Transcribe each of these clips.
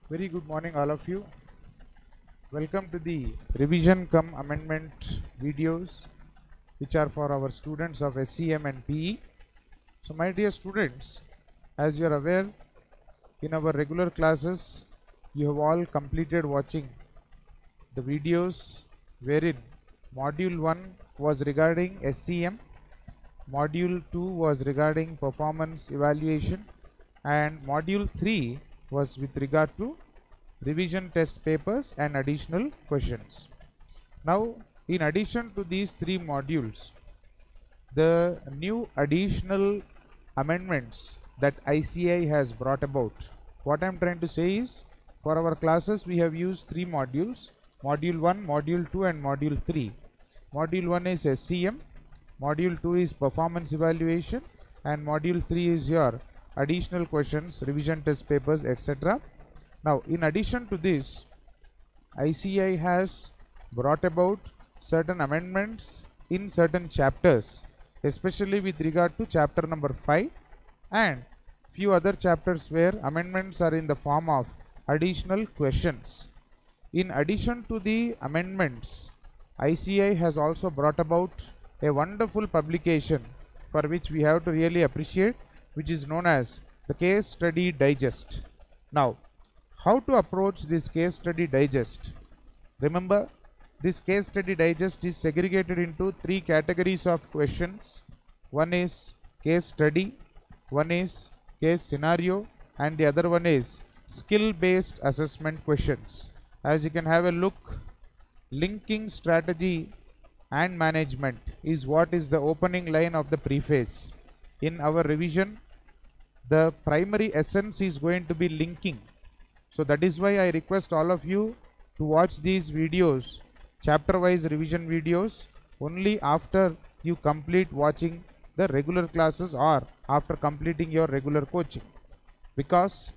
Very good morning, all of you. Welcome to the revision cum amendment videos, which are for our students of SCM and PE. So, my dear students, as you are aware, in our regular classes, you have all completed watching the videos wherein Module 1 was regarding SCM, Module 2 was regarding performance evaluation, and Module 3 was with regard to revision test papers and additional questions. Now, in addition to these three modules, the new additional amendments that ICAI has brought about, what I am trying to say is, for our classes we have used three modules: Module 1, Module 2 and Module 3. Module 1 is SCM, Module 2 is performance evaluation, and Module 3 is your additional questions, revision test papers, etc. Now, in addition to this, ICAI has brought about certain amendments in certain chapters, especially with regard to chapter number 5 and few other chapters where amendments are in the form of additional questions. In addition to the amendments, ICAI has also brought about a wonderful publication for which we have to really appreciate, which is known as the Case Study Digest. Now, how to approach this case study digest? Remember, this case study digest is segregated into three categories of questions. One is case study, one is case scenario, and the other one is skill based assessment questions. As you can have a look, linking strategy and management is what is the opening line of the preface. In our revision, the primary essence is going to be linking. So that is why I request all of you to watch these videos, chapter wise revision videos, only after you complete watching the regular classes or after completing your regular coaching. Because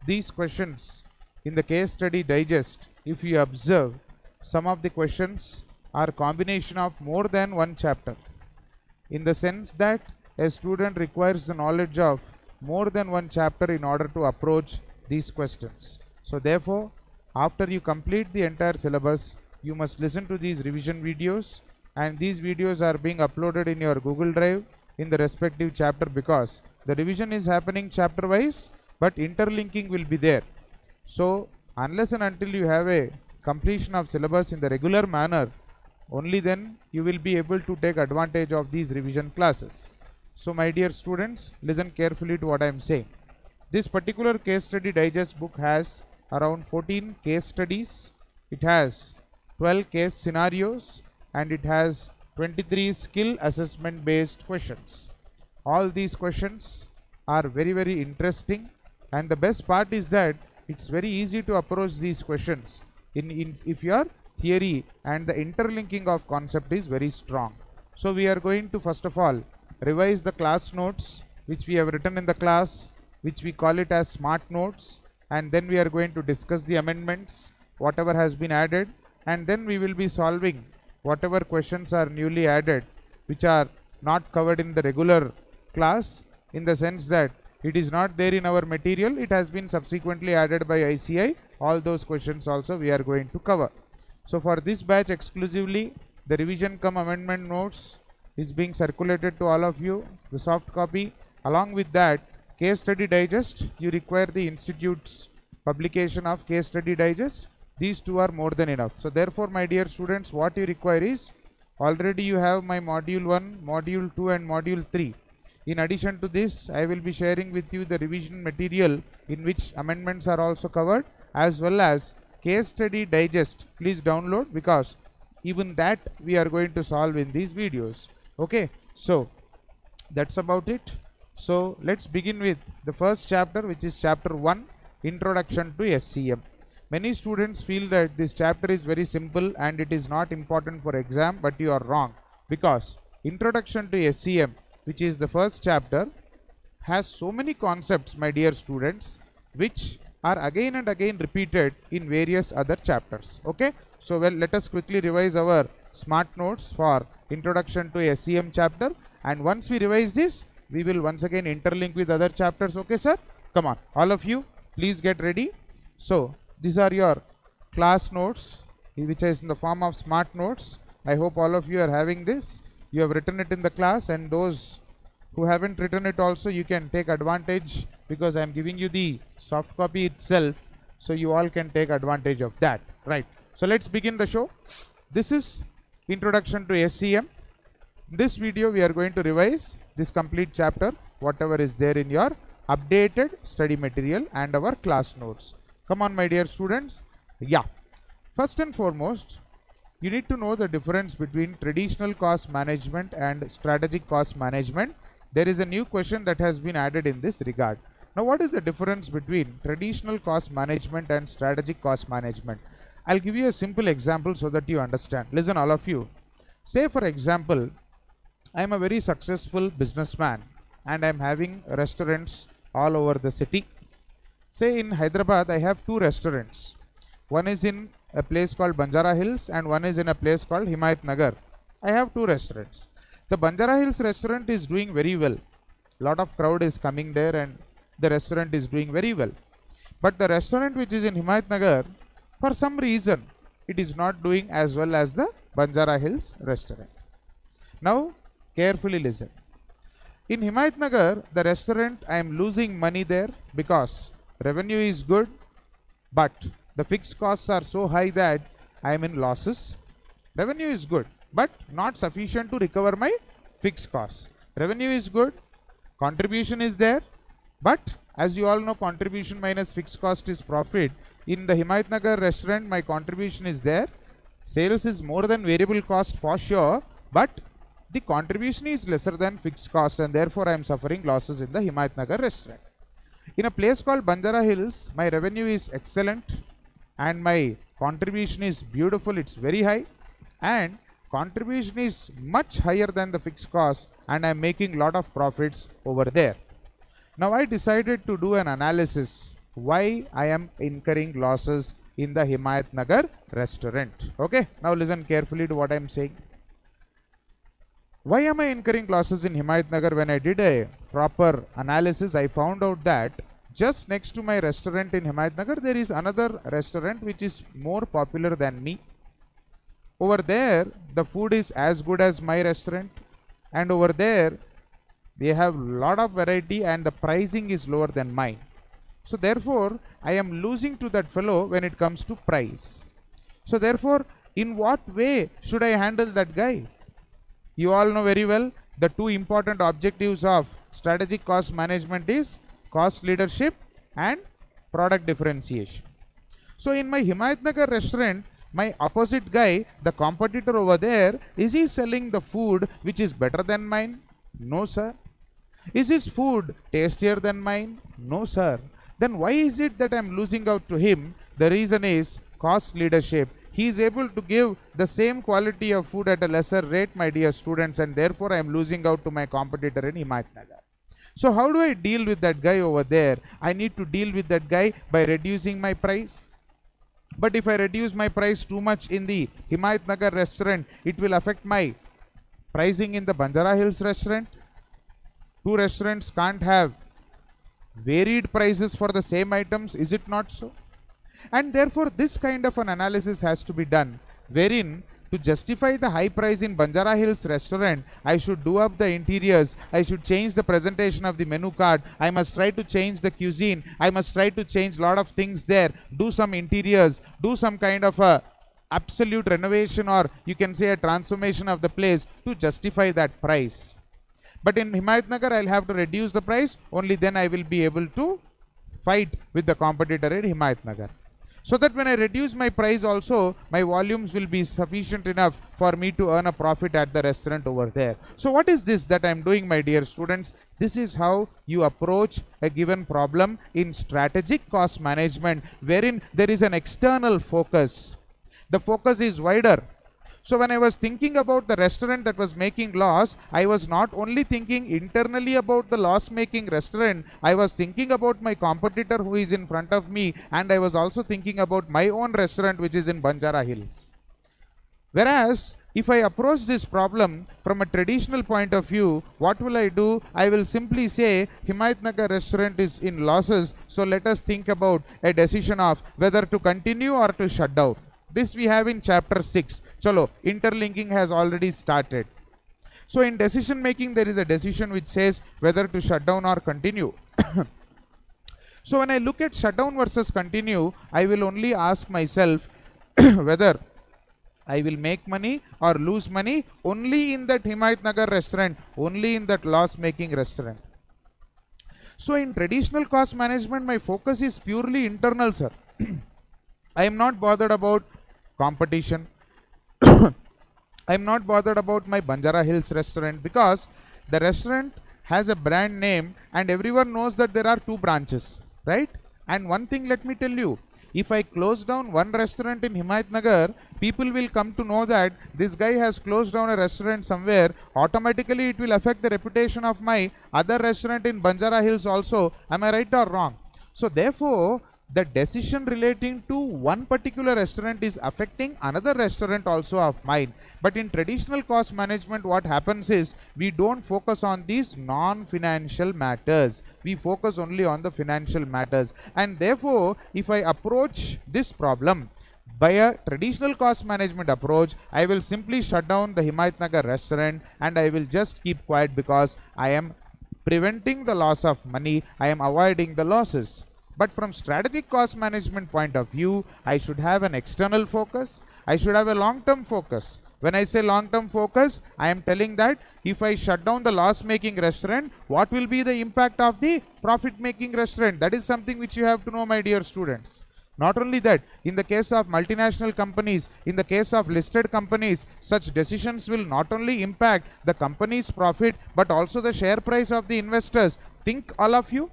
these questions in the case study digest, if you observe, some of the questions are combination of more than one chapter, in the sense that a student requires the knowledge of more than one chapter in order to approach these questions. So therefore, after you complete the entire syllabus, you must listen to these revision videos, and these videos are being uploaded in your Google Drive in the respective chapter, because the revision is happening chapter wise, but interlinking will be there. So unless and until you have a completion of syllabus in the regular manner, only then you will be able to take advantage of these revision classes. So my dear students, listen carefully to what I am saying. This particular case study digest book has around 14 case studies, it has 12 case scenarios, and it has 23 skill assessment based questions. All these questions are very interesting, and the best part is that it's very easy to approach these questions if your theory and the interlinking of concept is very strong. So we are going to first of all revise the class notes which we have written in the class, which we call it as smart notes, and then we are going to discuss the amendments, whatever has been added, and then we will be solving whatever questions are newly added which are not covered in the regular class, in the sense that it is not there in our material, it has been subsequently added by ICAI. All those questions also we are going to cover. So for this batch exclusively, the revision cum amendment notes is being circulated to all of you, the soft copy. Along with that, case study digest, you require the institute's publication of case study digest. These two are more than enough. So therefore, my dear students, what you require is, already you have my module 1, module 2 and module 3. In addition to this, I will be sharing with you the revision material in which amendments are also covered, as well as case study digest. Please download, because even that we are going to solve in these videos. Okay, so that's about it. So let's begin with the first chapter, which is chapter 1, Introduction to SCM. Many students feel that this chapter is very simple and it is not important for exam, but you are wrong, because Introduction to SCM, which is the first chapter, has so many concepts, my dear students, which are again and again repeated in various other chapters. Okay, so well, let us quickly revise our smart notes for Introduction to SCM chapter, and once we revise this, we will once again interlink with other chapters. Okay sir, come on, all of you please get ready. So these are your class notes, which is in the form of smart notes. I hope all of you are having this. You have written it in the class, and those who haven't written it also, you can take advantage, because I am giving you the soft copy itself, so you all can take advantage of that, right? So let's begin the show. This is Introduction to SCM. In this video we are going to revise this complete chapter, whatever is there in your updated study material and our class notes. Come on, my dear students. Yeah, first and foremost, you need to know the difference between traditional cost management and strategic cost management. There is a new question that has been added in this regard. Now, what is the difference between traditional cost management and strategic cost management? I'll give you a simple example so that you understand. Listen, all of you. Say, for example, I am a very successful businessman and I am having restaurants all over the city. Say in Hyderabad, I have two restaurants. One is in a place called Banjara Hills and one is in a place called Himayat Nagar. I have two restaurants. The Banjara Hills restaurant is doing very well. Lot of crowd is coming there and the restaurant is doing very well. But the restaurant which is in Himayat Nagar, for some reason, it is not doing as well as the Banjara Hills restaurant. Now, carefully listen. In Himayat Nagar, the restaurant, I am losing money there because revenue is good, but the fixed costs are so high that I am in losses. Revenue is good, but not sufficient to recover my fixed costs. Revenue is good, contribution is there, but as you all know, contribution minus fixed cost is profit. In the Himayat Nagar restaurant, my contribution is there. Sales is more than variable cost for sure, but the contribution is lesser than fixed cost, and therefore I am suffering losses in the Himayat Nagar restaurant. In a place called Banjara Hills, my revenue is excellent and my contribution is beautiful, it's very high, and contribution is much higher than the fixed cost, and I am making lot of profits over there. Now I decided to do an analysis why I am incurring losses in the Himayat Nagar restaurant. Okay, now listen carefully to what I am saying. Why am I incurring losses in Himayat Nagar? When I did a proper analysis, I found out that just next to my restaurant in Himayat Nagar, there is another restaurant which is more popular than me. Over there, the food is as good as my restaurant, and over there, they have lot of variety and the pricing is lower than mine. So therefore, I am losing to that fellow when it comes to price. So therefore, in what way should I handle that guy? You all know very well the two important objectives of strategic cost management is cost leadership and product differentiation. So in my Himayat Nagar restaurant, my opposite guy, the competitor over there, is he selling the food which is better than mine? No, sir. Is his food tastier than mine? No, sir. Then why is it that I am losing out to him? The reason is cost leadership. He is able to give the same quality of food at a lesser rate, my dear students, and therefore I am losing out to my competitor in Himayat Nagar. So how do I deal with that guy over there? I need to deal with that guy by reducing my price. But if I reduce my price too much in the Himayat Nagar restaurant, it will affect my pricing in the Banjara Hills restaurant. Two restaurants can't have varied prices for the same items, is it not so? And therefore this kind of an analysis has to be done, wherein to justify the high price in Banjara Hills restaurant, I should do up the interiors, I should change the presentation of the menu card, I must try to change the cuisine, I must try to change lot of things there, do some interiors, do some kind of a absolute renovation, or you can say a transformation of the place to justify that price. But in Himayat Nagar, I'll have to reduce the price, only then I will be able to fight with the competitor in Himayat Nagar. So that when I reduce my price also, my volumes will be sufficient enough for me to earn a profit at the restaurant over there. So what is this that I am doing, my dear students? This is how you approach a given problem in strategic cost management, wherein there is an external focus. The focus is wider. So when I was thinking about the restaurant that was making loss, I was not only thinking internally about the loss-making restaurant, I was thinking about my competitor who is in front of me, and I was also thinking about my own restaurant which is in Banjara Hills. Whereas if I approach this problem from a traditional point of view, what will I do? I will simply say Himayatnagar restaurant is in losses, so let us think about a decision of whether to continue or to shut down. This we have in chapter 6. Chalo, interlinking has already started. So in decision making, there is a decision which says whether to shut down or continue. So when I look at shutdown versus continue, I will only ask myself whether I will make money or lose money only in that Himayatnagar restaurant, only in that loss making restaurant. So in traditional cost management, my focus is purely internal, sir. I am not bothered about competition. I am not bothered about my Banjara Hills restaurant, because the restaurant has a brand name and everyone knows that there are 2 branches, right? And one thing, let me tell you, if I close down one restaurant in Himayatnagar, people will come to know that this guy has closed down a restaurant somewhere. Automatically it will affect the reputation of my other restaurant in Banjara Hills also. Am I right or wrong? So therefore, the decision relating to one particular restaurant is affecting another restaurant also of mine. But in traditional cost management, what happens is we don't focus on these non-financial matters. We focus only on the financial matters. And therefore, if I approach this problem by a traditional cost management approach, I will simply shut down the Himayatnagar restaurant and I will just keep quiet, because I am preventing the loss of money. I am avoiding the losses. But from strategic cost management point of view, I should have an external focus. I should have a long-term focus. When I say long-term focus, I am telling that if I shut down the loss-making restaurant, what will be the impact of the profit-making restaurant? That is something which you have to know, my dear students. Not only that, in the case of multinational companies, in the case of listed companies, such decisions will not only impact the company's profit, but also the share price of the investors. Think, all of you.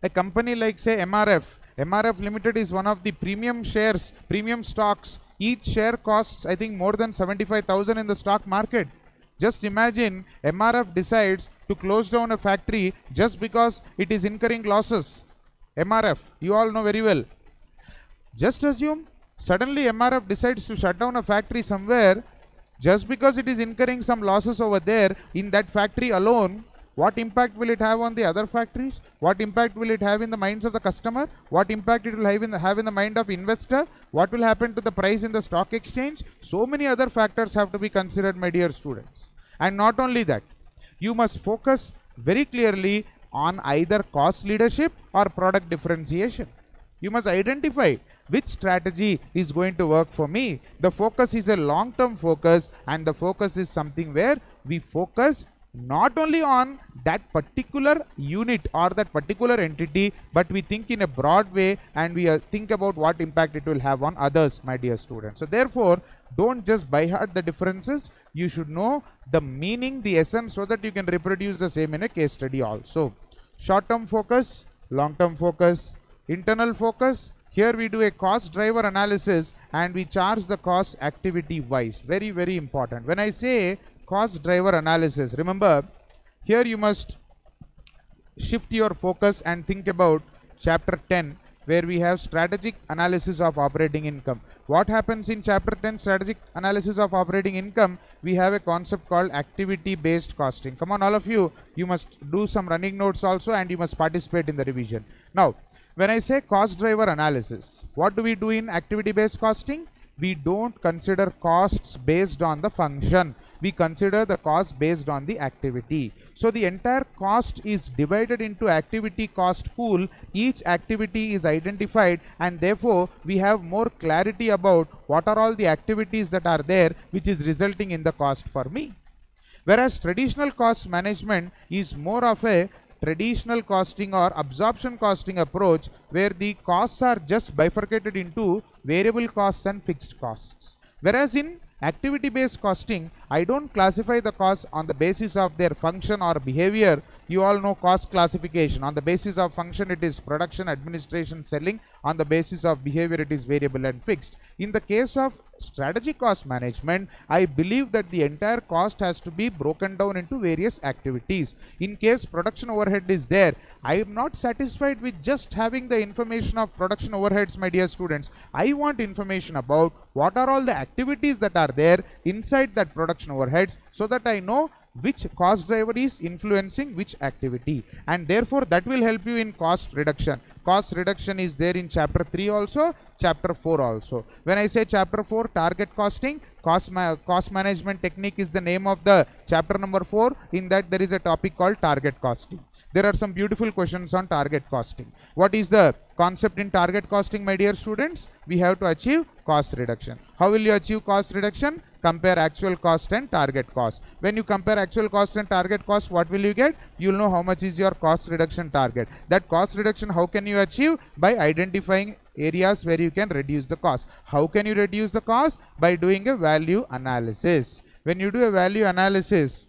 A company like, say, MRF Limited is one of the premium shares, premium stocks. Each share costs, I think, more than 75,000 in the stock market. Just imagine MRF decides to close down a factory just because it is incurring losses. MRF, you all know very well. Just assume suddenly MRF decides to shut down a factory somewhere just because it is incurring some losses over there in that factory alone. What impact will it have on the other factories? What impact will it have in the minds of the customer? What impact it will have in the mind of investor? What will happen to the price in the stock exchange? So many other factors have to be considered, my dear students. And not only that, you must focus very clearly on either cost leadership or product differentiation. You must identify which strategy is going to work for me. The focus is a long-term focus, and the focus is something where we focus not only on that particular unit or that particular entity, but we think in a broad way and we think about what impact it will have on others, my dear students. So therefore, don't just by heart the differences. You should know the meaning, the essence, so that you can reproduce the same in a case study also. Short-term focus, long-term focus, internal focus. Here we do a cost driver analysis and we charge the cost activity wise. Very, very important. When I say cost driver analysis, remember, here you must shift your focus and think about chapter 10, where we have strategic analysis of operating income. What happens in chapter 10, strategic analysis of operating income? We have a concept called activity based costing. Come on, all of you, you must do some running notes also and you must participate in the revision. Now, when I say cost driver analysis, what do we do in activity based costing? We don't consider costs based on the function. We consider the cost based on the activity. So the entire cost is divided into activity cost pool. Each activity is identified and therefore we have more clarity about what are all the activities that are there which is resulting in the cost for me. Whereas traditional cost management is more of a traditional costing or absorption costing approach, where the costs are just bifurcated into variable costs and fixed costs. Whereas in activity based costing, I don't classify the costs on the basis of their function or behavior. you all know cost classification. On the basis of function, it is production, administration, selling. On the basis of behavior, it is variable and fixed. In the case of strategic cost management, I believe that the entire cost has to be broken down into various activities. In case production overhead is there, I am not satisfied with just having the information of production overheads, my dear students. I want information about what are all the activities that are there inside that production overheads, so that I know which cost driver is influencing which activity, and therefore that will help you in cost reduction. Cost reduction is there in chapter 3 also, chapter 4 also. When I say chapter 4, target costing, cost management technique is the name of the chapter number 4. In that there is a topic called target costing. There are some beautiful questions on target costing. What is the concept in target costing, my dear students? We have to achieve cost reduction. How will you achieve cost reduction? Compare actual cost and target cost. When you compare actual cost and target cost, what will you get? You will know how much is your cost reduction target. That cost reduction, how can you achieve? By identifying areas where you can reduce the cost. How can you reduce the cost? By doing a value analysis. When you do a value analysis,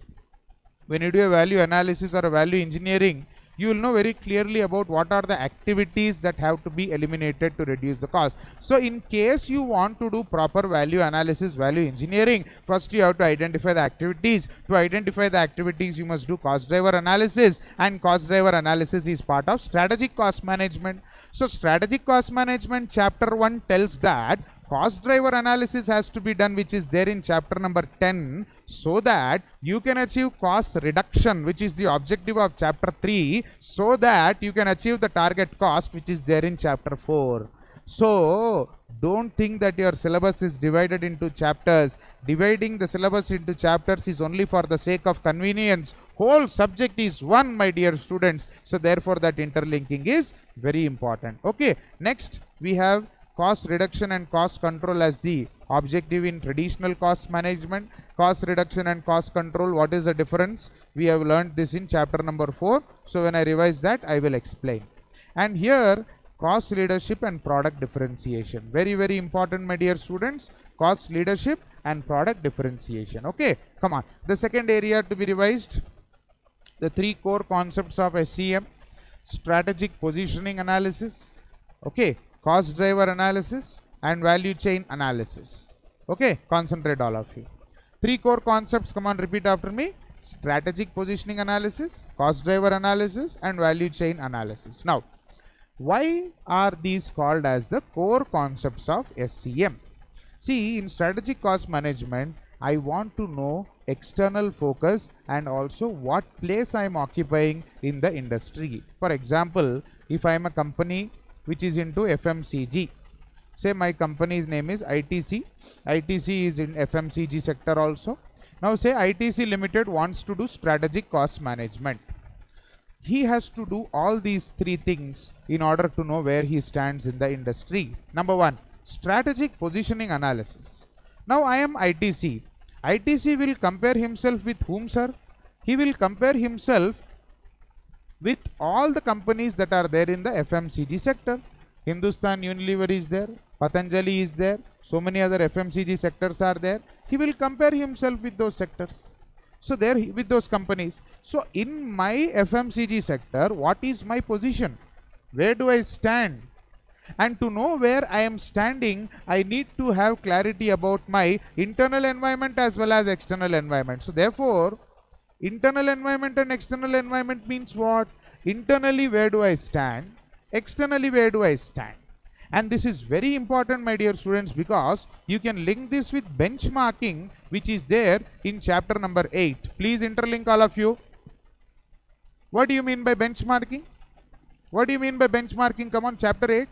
or a value engineering, you will know very clearly about what are the activities that have to be eliminated to reduce the cost. So in case you want to do proper value analysis, value engineering, first you have to identify the activities. To identify the activities, you must do cost driver analysis, and cost driver analysis is part of strategic cost management. So strategic cost management chapter 1 tells that cost driver analysis has to be done, which is there in chapter number 10, so that you can achieve cost reduction, which is the objective of chapter 3, so that you can achieve the target cost, which is there in chapter 4. So don't think that your syllabus is divided into chapters. Dividing the syllabus into chapters is only for the sake of convenience. Whole subject is one, my dear students. So therefore that interlinking is very important. Okay, next we have cost reduction and cost control as the objective in traditional cost management. Cost reduction and cost control, what is the difference? We have learned this in chapter number 4. So when I revise that, I will explain. And here, cost leadership and product differentiation. Very, very important, my dear students. Cost leadership and product differentiation. Okay, come on. The second area to be revised, the 3 core concepts of SCM: strategic positioning analysis, okay, cost driver analysis, and value chain analysis. Okay, concentrate all of you. 3 core concepts, come on, repeat after me: strategic positioning analysis, cost driver analysis, and value chain analysis. Now, why are these called as the core concepts of SCM? See, in strategic cost management, I want to know external focus and also what place I am occupying in the industry. For example, if I am a company which is into FMCG, say my company's name is ITC. ITC is in FMCG sector also. Now say ITC Limited wants to do strategic cost management. He has to do all these 3 things in order to know where he stands in the industry. Number 1, strategic positioning analysis. Now I am ITC. ITC will compare himself with whom, sir? He will compare himself with all the companies that are there in the FMCG sector. Hindustan Unilever is there, Patanjali is there, so many other FMCG sectors are there. He will compare himself with those sectors. So there with those companies. So in my FMCG sector, what is my position? Where do I stand? And to know where I am standing, I need to have clarity about my internal environment as well as external environment. So therefore, internal environment and external environment means what? Internally, where do I stand? Externally, where do I stand? And this is very important, my dear students, because you can link this with benchmarking, which is there in chapter number 8. Please interlink all of you. What do you mean by benchmarking? What do you mean by benchmarking? Come on, chapter 8.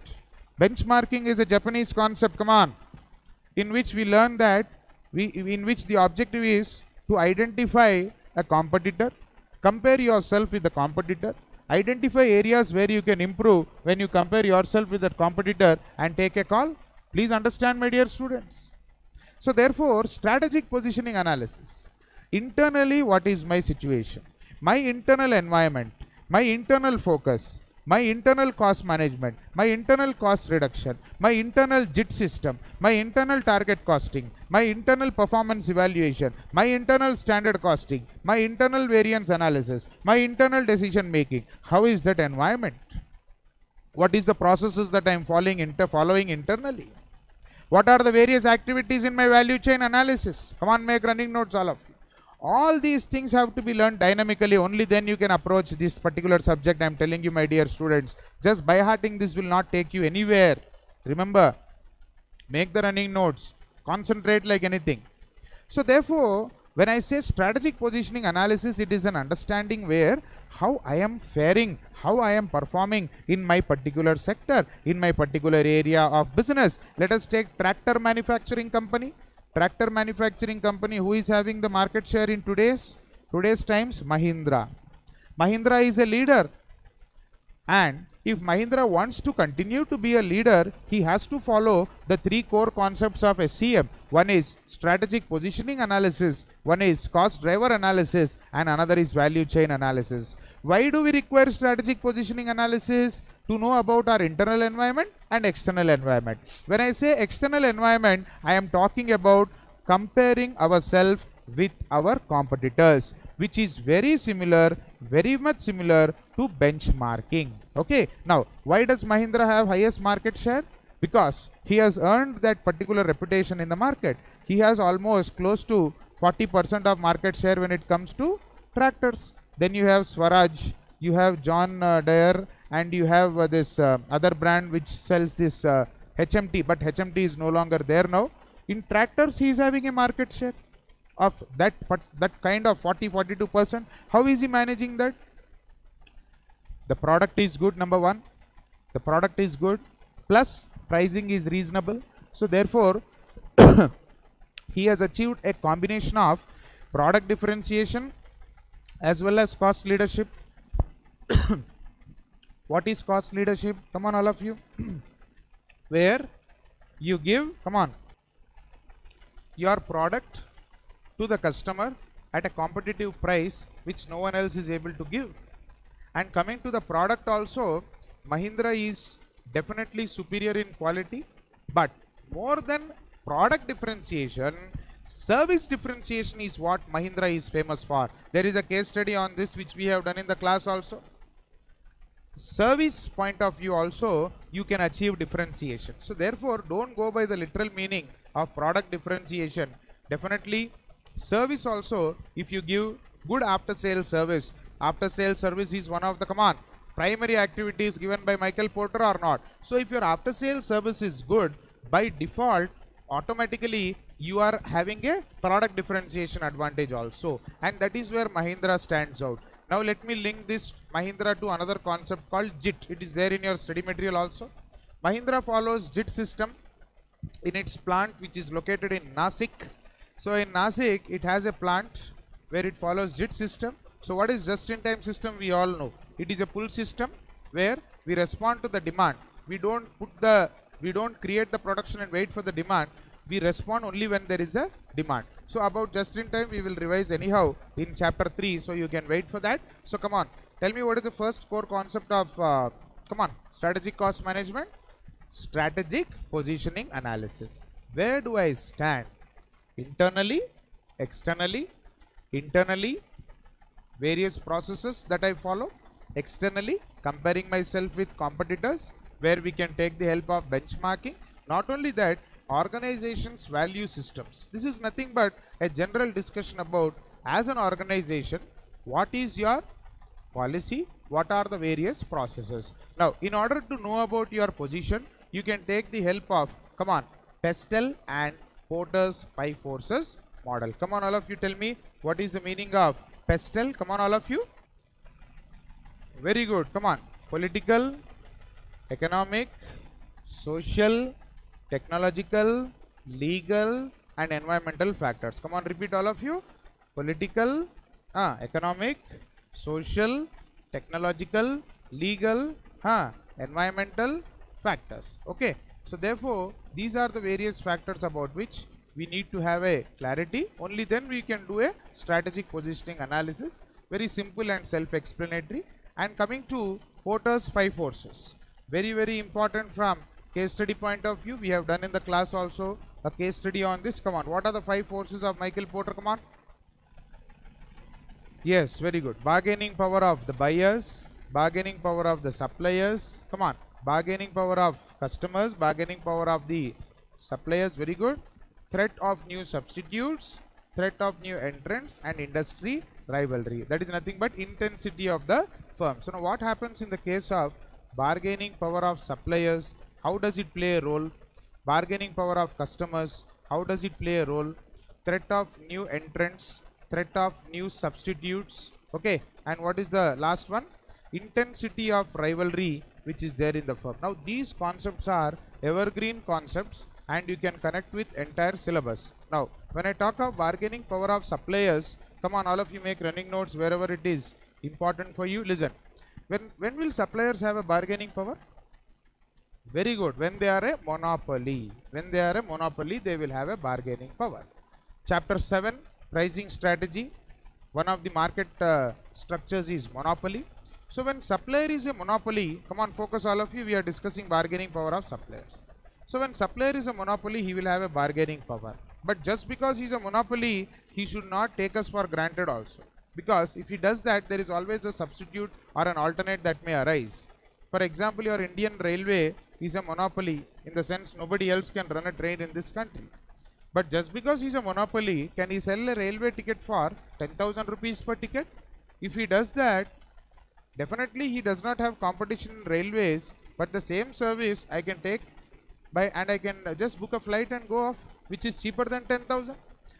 Benchmarking is a Japanese concept, come on, in which we learn that in which the objective is to identify a competitor, compare yourself with the competitor, identify areas where you can improve when you compare yourself with that competitor, and take a call. Please understand, my dear students. So therefore, strategic positioning analysis. Internally, what is my situation? My internal environment, my internal focus, my internal cost management, my internal cost reduction, my internal JIT system, my internal target costing, my internal performance evaluation, my internal standard costing, my internal variance analysis, my internal decision making. How is that environment? What is the processes that I am following internally? What are the various activities in my value chain analysis? Come on, make running notes, all of you. All these things have to be learned dynamically. Only then you can approach this particular subject. I am telling you, my dear students, just by hearting this will not take you anywhere. Remember, make the running notes, concentrate like anything. So therefore, when I say strategic positioning analysis, it is an understanding where how I am faring, how I am performing in my particular sector, in my particular area of business. Let us take tractor manufacturing company. Tractor manufacturing company, who is having the market share in today's times? Mahindra. Mahindra is a leader, and if Mahindra wants to continue to be a leader, he has to follow the three core concepts of SCM. One is strategic positioning analysis, one is cost driver analysis, and another is value chain analysis. Why do we require strategic positioning analysis? To know about our internal environment and external environment. When I say external environment, I am talking about comparing ourselves with our competitors, which is very much similar to benchmarking. Okay, now why does Mahindra have highest market share? Because he has earned that particular reputation in the market. He has almost close to 40% of market share when it comes to tractors. Then you have Swaraj, you have John Deere, and you have this other brand which sells this HMT, but HMT is no longer there now. In tractors, he is having a market share of that kind of 40-42%. How is he managing that? The product is good, number one. The product is good, plus pricing is reasonable. So therefore, he has achieved a combination of product differentiation as well as cost leadership. What is cost leadership? Come on, all of you. Where you give, come on, your product to the customer at a competitive price which no one else is able to give. And coming to the product also, Mahindra is definitely superior in quality, but more than product differentiation, service differentiation is what Mahindra is famous for. There is a case study on this which we have done in the class also. Service point of view also, you can achieve differentiation. So therefore, don't go by the literal meaning of product differentiation. Definitely service also, if you give good after sale service is one of the primary activities given by Michael Porter or not. So if your after sale service is good, by default automatically you are having a product differentiation advantage also, and that is where Mahindra stands out. Now let me link this Mahindra to another concept called JIT. It is there in your study material also. Mahindra follows JIT system in its plant which is located in Nasik. So in Nasik it has a plant where it follows JIT system. So what is just-in-time system? We all know. It is a pull system where we respond to the demand. We don't create the production and wait for the demand. We respond only when there is a demand. So about just-in-time we will revise anyhow in chapter 3. So you can wait for that. So come on, tell me what is the first core concept of strategic cost management? Strategic positioning analysis. Where do I stand? Internally, externally, internally, various processes that I follow, externally, comparing myself with competitors, where we can take the help of benchmarking. Not only that, organizations value systems. This is nothing but a general discussion about, as an organization, what is your policy, what are the various processes. Now in order to know about your position, you can take the help of Pestel and Porter's 5 forces model. Come on, all of you, tell me what is the meaning of Pestel. Come on, all of you. Very good. Come on. Political, economic, social, technological, legal, and environmental factors. Come on, repeat, all of you. Political, economic, social, technological, legal, environmental factors. Okay. So therefore, these are the various factors about which we need to have a clarity. Only then we can do a strategic positioning analysis. Very simple and self-explanatory. And coming to Porter's 5 forces. Very, very important from case study point of view. We have done in the class also a case study on this. Come on, what are the 5 forces of Michael Porter? Come on. Yes, very good. Bargaining power of the buyers, bargaining power of the suppliers. Come on. Bargaining power of customers, bargaining power of the suppliers. Very good. Threat of new substitutes, threat of new entrants, and industry rivalry. That is nothing but intensity of the firm. So now what happens in the case of bargaining power of suppliers? How does it play a role? Bargaining power of customers, how does it play a role? Threat of new entrants, threat of new substitutes. Okay, and what is the last one? Intensity of rivalry which is there in the firm. Now these concepts are evergreen concepts and you can connect with entire syllabus. Now when I talk of bargaining power of suppliers, come on, all of you make running notes wherever it is important for you. Listen, when will suppliers have a bargaining power? Very good. When they are a monopoly. When they are a monopoly, they will have a bargaining power. Chapter 7, pricing strategy. One of the market structures is monopoly. So when supplier is a monopoly, come on, focus all of you, we are discussing bargaining power of suppliers. So when supplier is a monopoly, he will have a bargaining power. But just because he is a monopoly, he should not take us for granted also. Because if he does that, there is always a substitute or an alternate that may arise. For example, your Indian Railway is a monopoly in the sense nobody else can run a train in this country. But just because he is a monopoly, can he sell a railway ticket for 10,000 rupees per ticket? If he does that, definitely he does not have competition in railways, but the same service I can take by and I can just book a flight and go off, which is cheaper than 10,000.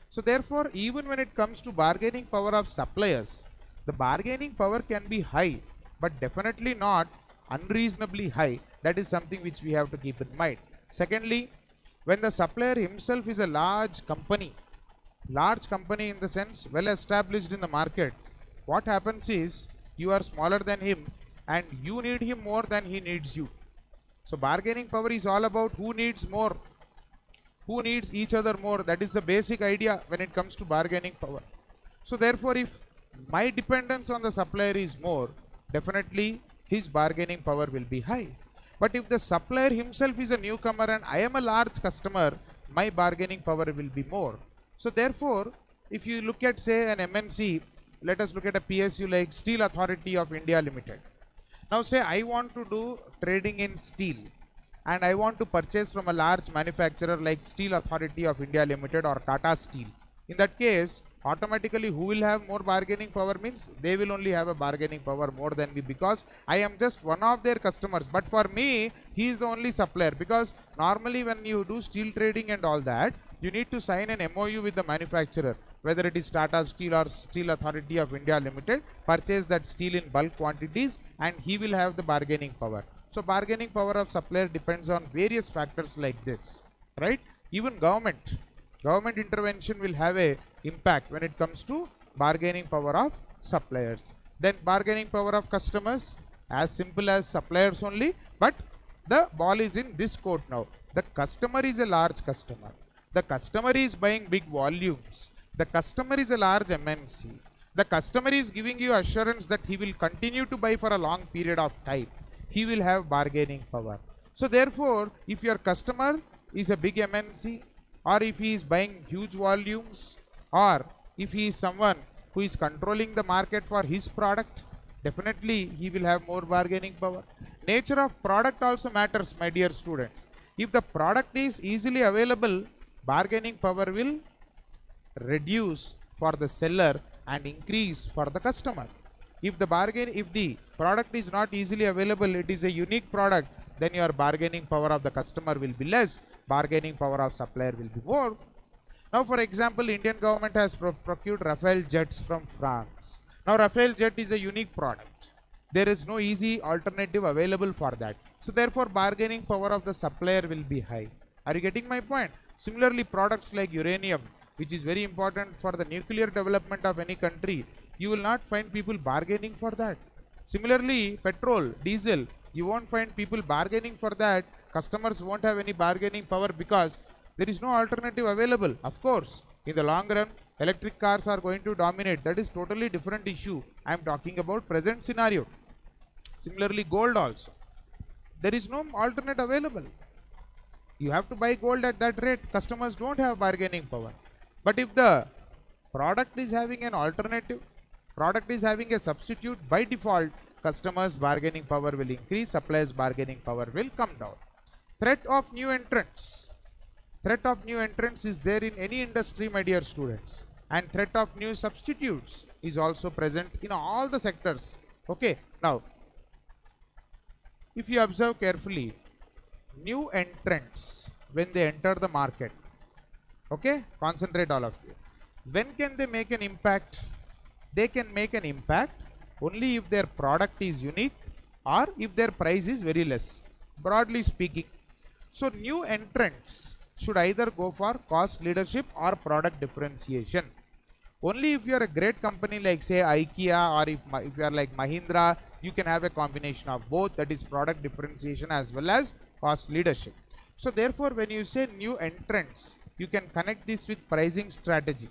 So therefore, even when it comes to bargaining power of suppliers, the bargaining power can be high, but definitely not unreasonably high. That is something which we have to keep in mind. Secondly, when the supplier himself is a large company in the sense well established in the market, what happens is you are smaller than him and you need him more than he needs you. So bargaining power is all about who needs more, who needs each other more. That is the basic idea when it comes to bargaining power. So therefore, if my dependence on the supplier is more, definitely his bargaining power will be high. But if the supplier himself is a newcomer and I am a large customer, my bargaining power will be more. So therefore, if you look at say an MNC, let us look at a PSU like Steel Authority of India Limited. Now say I want to do trading in steel and I want to purchase from a large manufacturer like Steel Authority of India Limited or Tata Steel. In that case, automatically who will have more bargaining power means they will only have a bargaining power more than me because I am just one of their customers. But for me, he is the only supplier, because normally when you do steel trading and all that, you need to sign an MOU with the manufacturer, whether it is Tata Steel or Steel Authority of India Limited, purchase that steel in bulk quantities and he will have the bargaining power. So bargaining power of supplier depends on various factors like this, right? Even government intervention will have a impact when it comes to bargaining power of suppliers. Then bargaining power of customers, as simple as suppliers only, but the ball is in this court now. The customer is a large customer. The customer is buying big volumes. The customer is a large MNC. The customer is giving you assurance that he will continue to buy for a long period of time. He will have bargaining power. So therefore, if your customer is a big MNC, or if he is buying huge volumes, or if he is someone who is controlling the market for his product, definitely he will have more bargaining power. Nature of product also matters, my dear students. If the product is easily available, bargaining power will reduce for the seller and increase for the customer. If the product is not easily available, it is a unique product, then your bargaining power of the customer will be less, bargaining power of supplier will be more. Now for example, Indian government has procured Rafale jets from France. Now Rafale jet is a unique product. There is no easy alternative available for that. So therefore bargaining power of the supplier will be high. Are you getting my point? Similarly, products like uranium, which is very important for the nuclear development of any country, you will not find people bargaining for that. Similarly, petrol, diesel, you won't find people bargaining for that. Customers won't have any bargaining power because there is no alternative available. Of course, in the long run, electric cars are going to dominate. That is totally different issue. I am talking about present scenario. Similarly, gold also. There is no alternate available. You have to buy gold at that rate. Customers don't have bargaining power. But if the product is having an alternative, product is having a substitute, by default, customers' bargaining power will increase, suppliers' bargaining power will come down. Threat of new entrants. Threat of new entrants is there in any industry, my dear students. And threat of new substitutes is also present in all the sectors. Okay, now, if you observe carefully, new entrants, when they enter the market, okay, concentrate all of you. When can they make an impact? They can make an impact only if their product is unique or if their price is very less, broadly speaking. So new entrants should either go for cost leadership or product differentiation. Only if you are a great company like say IKEA, or if you are like Mahindra, you can have a combination of both, that is product differentiation as well as cost leadership. So therefore, when you say new entrants, you can connect this with pricing strategy.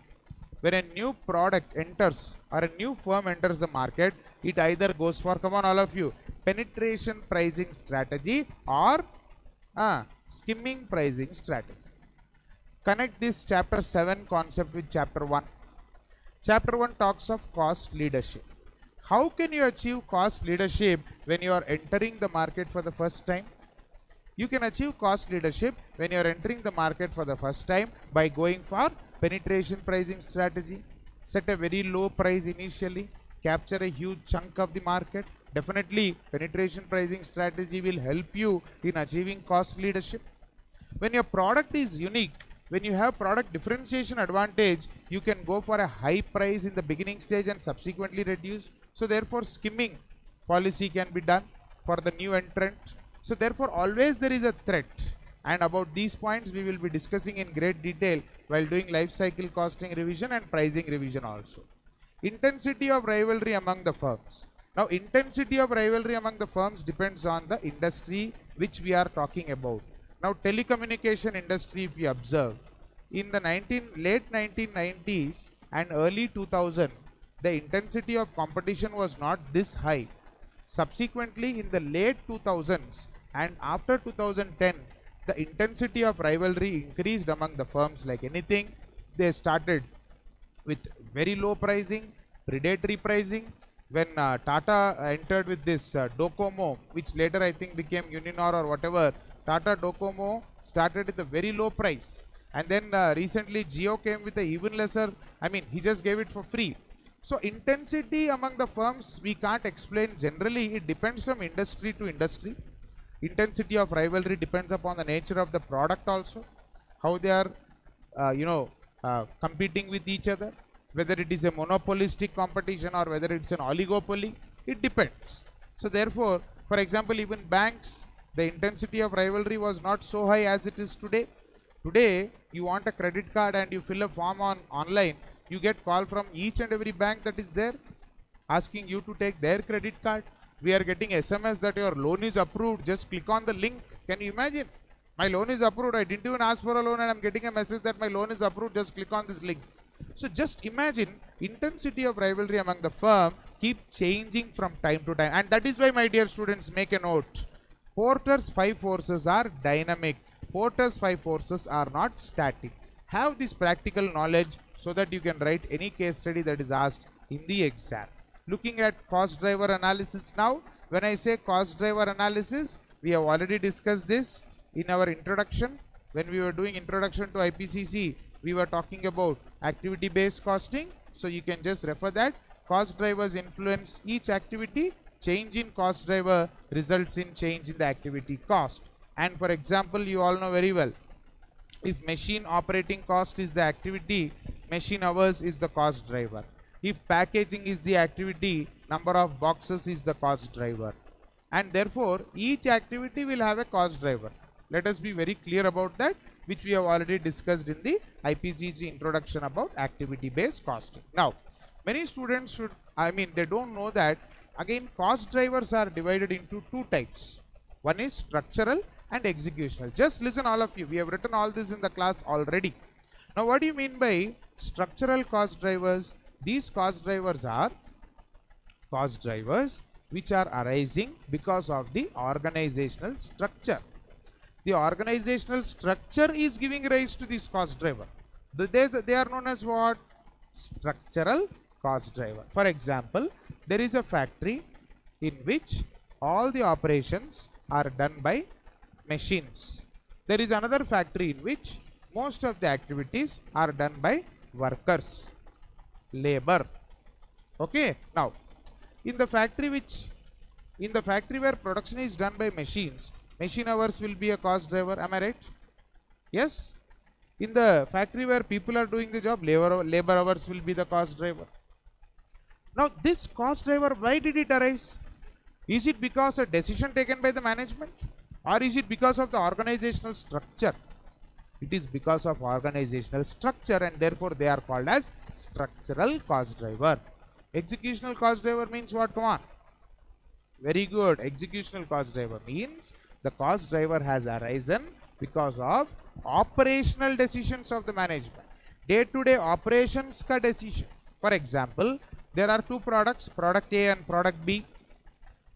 When a new product enters or a new firm enters the market, it either goes for, come on all of you, penetration pricing strategy or skimming pricing strategy. Connect this chapter 7 concept with chapter 1. Chapter 1 talks of cost leadership. How can you achieve cost leadership when you are entering the market for the first time? You can achieve cost leadership when you are entering the market for the first time by going for penetration pricing strategy. Set a very low price initially, capture a huge chunk of the market. Definitely, penetration pricing strategy will help you in achieving cost leadership. When your product is unique, when you have product differentiation advantage, you can go for a high price in the beginning stage and subsequently reduce. So therefore, skimming policy can be done for the new entrant. So therefore, always there is a threat. And about these points we will be discussing in great detail while doing life cycle costing revision and pricing revision also. Intensity of rivalry among the firms. Now, intensity of rivalry among the firms depends on the industry which we are talking about. Now, telecommunication industry, if you observe, in the late 1990s and early 2000, the intensity of competition was not this high. Subsequently, in the late 2000s and after 2010, the intensity of rivalry increased among the firms like anything. They started with very low pricing, predatory pricing. When Tata entered with this Docomo, which later I think became Uninor or whatever, Tata Docomo started with a very low price. And then recently Jio came with a even lesser, I mean, he just gave it for free. So intensity among the firms, we can't explain generally. It depends from industry to industry. Intensity of rivalry depends upon the nature of the product also, how they are, competing with each other, whether it is a monopolistic competition or whether it's an oligopoly, it depends. So therefore, for example, even banks, the intensity of rivalry was not so high as it is today. Today, you want a credit card and you fill a form online, you get call from each and every bank that is there asking you to take their credit card. We are getting SMS that your loan is approved, just click on the link. Can you imagine? My loan is approved, I didn't even ask for a loan and I'm getting a message that my loan is approved, just click on this link. So just imagine, intensity of rivalry among the firm keep changing from time to time. And that is why, my dear students, make a note. Porter's 5 forces are dynamic. Porter's 5 forces are not static. Have this practical knowledge so that you can write any case study that is asked in the exam. Looking at cost driver analysis now. When I say cost driver analysis, we have already discussed this in our introduction. When we were doing introduction to IPCC, we were talking about activity based costing. So you can just refer that. Cost drivers influence each activity. Change in cost driver results in change in the activity cost. And for example, you all know very well, if machine operating cost is the activity, machine hours is the cost driver. If packaging is the activity, number of boxes is the cost driver. And therefore, each activity will have a cost driver. Let us be very clear about that, which we have already discussed in the IPCC introduction about activity based costing. Now, many students they don't know that, again, cost drivers are divided into two types. One is structural and executional. Just listen all of you. We have written all this in the class already. Now, what do you mean by structural cost drivers? These cost drivers are cost drivers which are arising because of the organizational structure. The organizational structure is giving rise to this cost driver. They are known as what? Structural cost driver. For example, there is a factory in which all the operations are done by machines. There is another factory in which most of the activities are done by workers, labor. Okay. Now, in the factory where production is done by machines, machine hours will be a cost driver. Am I right? Yes. In the factory where people are doing the job, labor hours will be the cost driver. Now, this cost driver, why did it arise? Is it because a decision taken by the management, or is it because of the organizational structure? It is because of organizational structure, and therefore they are called as structural cost driver. Executional cost driver means what? Come on. Very good. Executional cost driver means the cost driver has arisen because of operational decisions of the management. Day-to-day operations ka decision. For example, there are two products, product A and product B.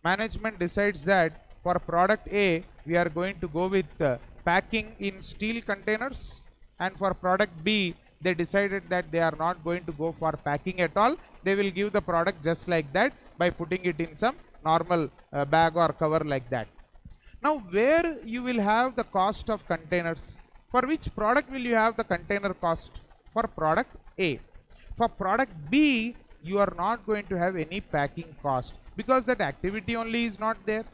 Management decides that for product A, we are going to go with packing in steel containers, and for product B, they decided that they are not going to go for packing at all. They will give the product just like that by putting it in some normal bag or cover like that. Now, where you will have the cost of containers? For which product will you have the container cost? For product A. For product B, you are not going to have any packing cost because that activity only is not there.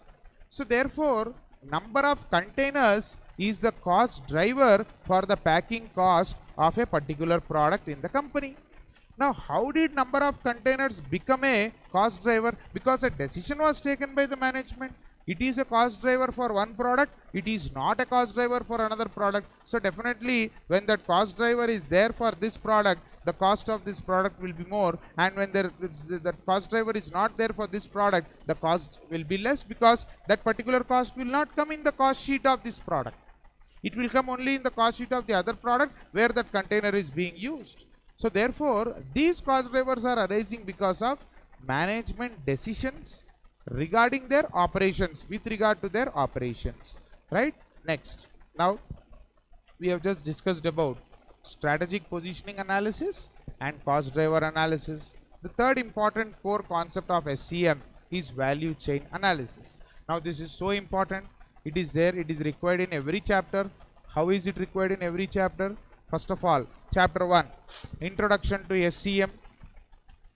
So therefore, number of containers is the cost driver for the packing cost of a particular product in the company. Now, how did number of containers become a cost driver? Because a decision was taken by the management. It is a cost driver for one product. It is not a cost driver for another product. So definitely when that cost driver is there for this product, the cost of this product will be more, and when the cost driver is not there for this product, the cost will be less, because that particular cost will not come in the cost sheet of this product. It will come only in the cost sheet of the other product where that container is being used. So therefore, these cost drivers are arising because of management decisions regarding their operations, with regard to their operations, right? Next, now we have just discussed about strategic positioning analysis and cost driver analysis. The third important core concept of SCM is value chain analysis. Now this is so important. It is there, it is required in every chapter. How is it required in every chapter? First of all, chapter 1, Introduction to SCM.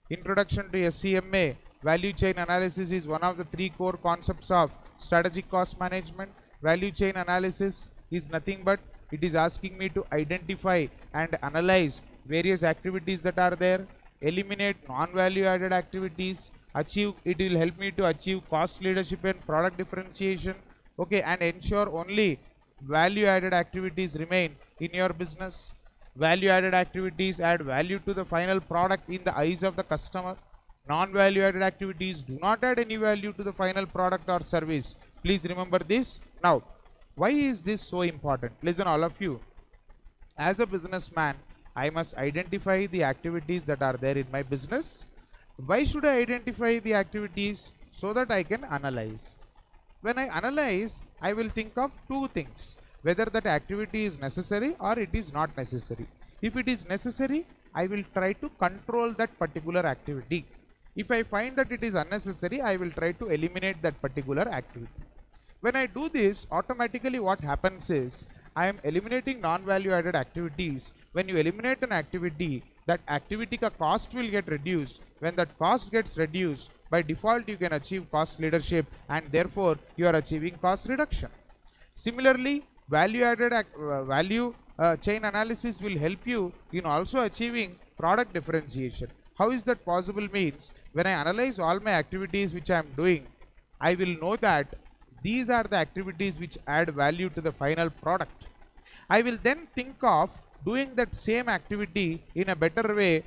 Introduction to SCMA, value chain analysis is one of the three core concepts of strategic cost management. Value chain analysis is nothing but it is asking me to identify and analyze various activities that are there, eliminate non-value added activities, it will help me to achieve cost leadership and product differentiation, okay, and ensure only value added activities remain in your business. Value added activities add value to the final product in the eyes of the customer. Non-value added activities do not add any value to the final product or service. Please remember this. Now, why is this so important? Listen, all of you. As a businessman, I must identify the activities that are there in my business. Why should I identify the activities? So that I can analyze. When I analyze, I will think of two things: whether that activity is necessary or it is not necessary. If it is necessary, I will try to control that particular activity. If I find that it is unnecessary, I will try to eliminate that particular activity. When I do this, automatically what happens is I am eliminating non-value added activities. When you eliminate an activity, that activity ka cost will get reduced. When that cost gets reduced, by default you can achieve cost leadership, and therefore you are achieving cost reduction. Similarly, value chain analysis will help you in also achieving product differentiation. How is that possible? Means when I analyze all my activities which I am doing, I will know that these are the activities which add value to the final product. I will then think of doing that same activity in a better way,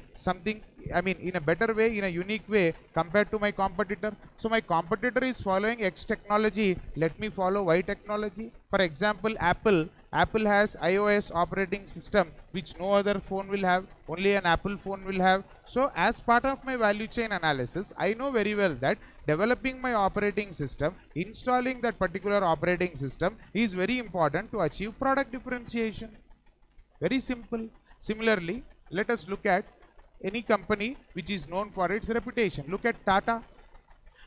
in a unique way compared to my competitor. So my competitor is following X technology, let me follow Y technology. For example, Apple Apple has iOS operating system which no other phone will have, only an Apple phone will have. So as part of my value chain analysis, I know very well that developing my operating system, installing that particular operating system is very important to achieve product differentiation. Very simple. Similarly, let us look at any company which is known for its reputation. Look at Tata.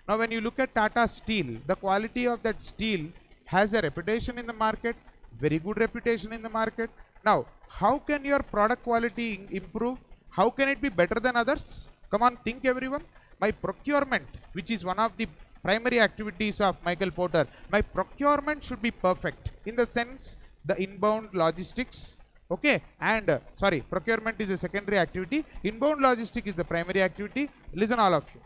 Now when you look at Tata Steel, the quality of that steel has a reputation in the market, very good reputation in the market. Now, how can your product quality improve? How can it be better than others? Come on, think everyone. My procurement, which is one of the primary activities of Michael Porter, my procurement should be perfect in the sense the inbound logistics. Okay, and sorry, procurement is a secondary activity, inbound logistic is the primary activity. Listen all of you.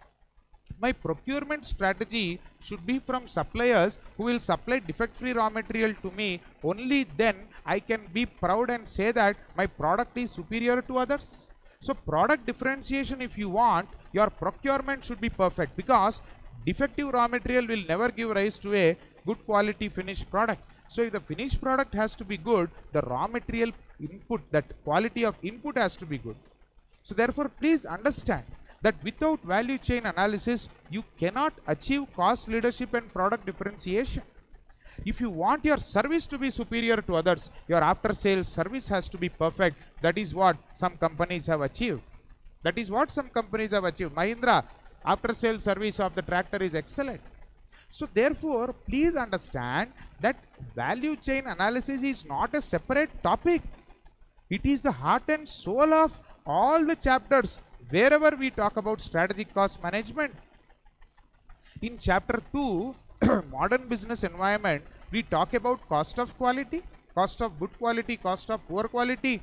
My procurement strategy should be from suppliers who will supply defect-free raw material to me. Only then I can be proud and say that my product is superior to others. So product differentiation, if you want, your procurement should be perfect, because defective raw material will never give rise to a good quality finished product. So if the finished product has to be good, the raw material input, that quality of input has to be good. So therefore, please understand that without value chain analysis, you cannot achieve cost leadership and product differentiation. If you want your service to be superior to others, your after sales service has to be perfect. That is what some companies have achieved. That is what some companies have achieved. Mahindra, after sales service of the tractor is excellent. So therefore, please understand that value chain analysis is not a separate topic. It is the heart and soul of all the chapters wherever we talk about strategic cost management. In chapter 2, modern business environment, we talk about cost of quality, cost of good quality, cost of poor quality.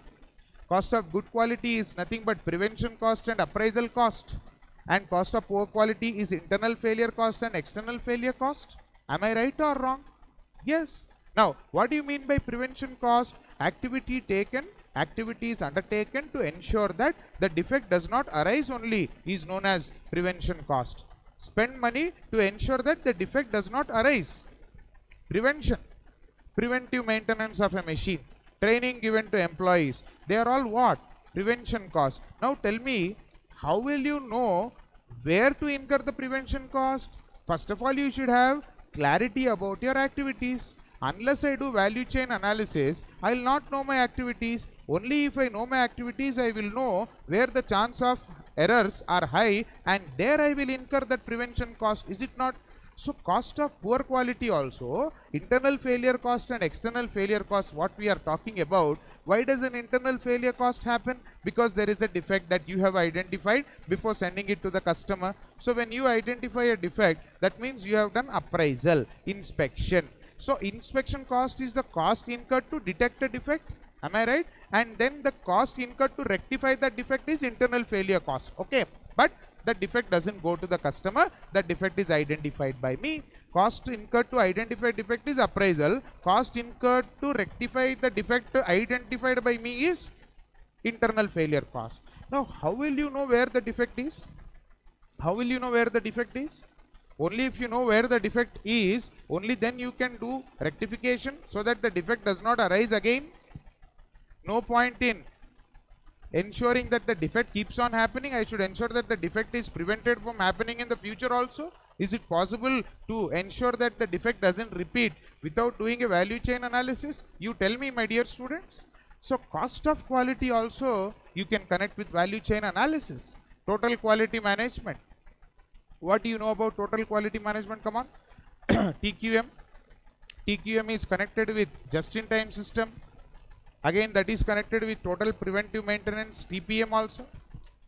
Cost of good quality is nothing but prevention cost and appraisal cost, and cost of poor quality is internal failure cost and external failure cost. Am I right or wrong? Yes. Now, what do you mean by prevention cost? Activity is undertaken to ensure that the defect does not arise only is known as prevention cost. Spend money to ensure that the defect does not arise. Prevention. Preventive maintenance of a machine. Training given to employees. They are all what? Prevention cost. Now tell me, how will you know where to incur the prevention cost? First of all, you should have clarity about your activities. Unless I do value chain analysis, I will not know my activities. Only if I know my activities, I will know where the chance of errors are high, and there I will incur that prevention cost. Is it not? So cost of poor quality also, internal failure cost and external failure cost, what we are talking about. Why does an internal failure cost happen? Because there is a defect that you have identified before sending it to the customer. So when you identify a defect, that means you have done appraisal, inspection. So inspection cost is the cost incurred to detect a defect. Am I right? And then the cost incurred to rectify that defect is internal failure cost. Okay. But the defect doesn't go to the customer. The defect is identified by me. Cost incurred to identify defect is appraisal. Cost incurred to rectify the defect identified by me is internal failure cost. Now, how will you know where the defect is? How will you know where the defect is? Only if you know where the defect is, only then you can do rectification so that the defect does not arise again. No point in ensuring that the defect keeps on happening. I should ensure that the defect is prevented from happening in the future also. Is it possible to ensure that the defect doesn't repeat without doing a value chain analysis? You tell me, my dear students. So cost of quality also you can connect with value chain analysis. Total quality management. What do you know about total quality management? Come on. TQM. TQM is connected with just-in-time system. Again, that is connected with total preventive maintenance, TPM also.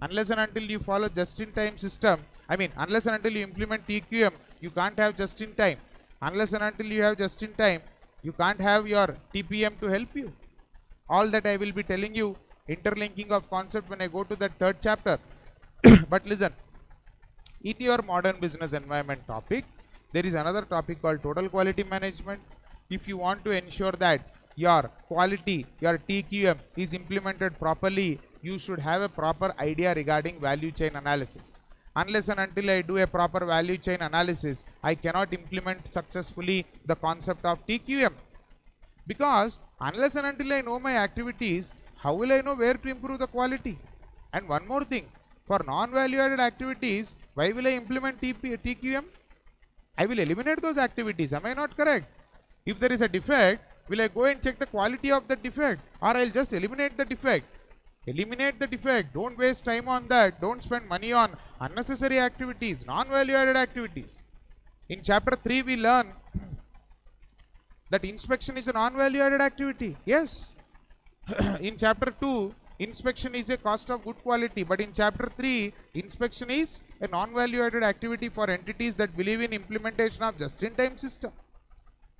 Unless and until you follow just-in-time system, unless and until you implement TQM, you can't have just-in-time. Unless and until you have just-in-time, you can't have your TPM to help you. All that I will be telling you, interlinking of concept when I go to that third chapter. But listen, in your modern business environment topic, there is another topic called total quality management. If you want to ensure that your quality, your TQM is implemented properly, you should have a proper idea regarding value chain analysis. Unless and until I do a proper value chain analysis, I cannot implement successfully the concept of TQM. Because unless and until I know my activities, how will I know where to improve the quality? And one more thing, for non-value added activities, why will I implement TQM? I will eliminate those activities. Am I not correct? If there is a defect, will I go and check the quality of the defect, or I'll just eliminate the defect? Eliminate the defect. Don't waste time on that. Don't spend money on unnecessary activities, non-value added activities. In chapter 3, we learn that inspection is a non-value added activity. Yes. In chapter 2, inspection is a cost of good quality. But in chapter 3, inspection is a non-value added activity for entities that believe in implementation of just-in-time system.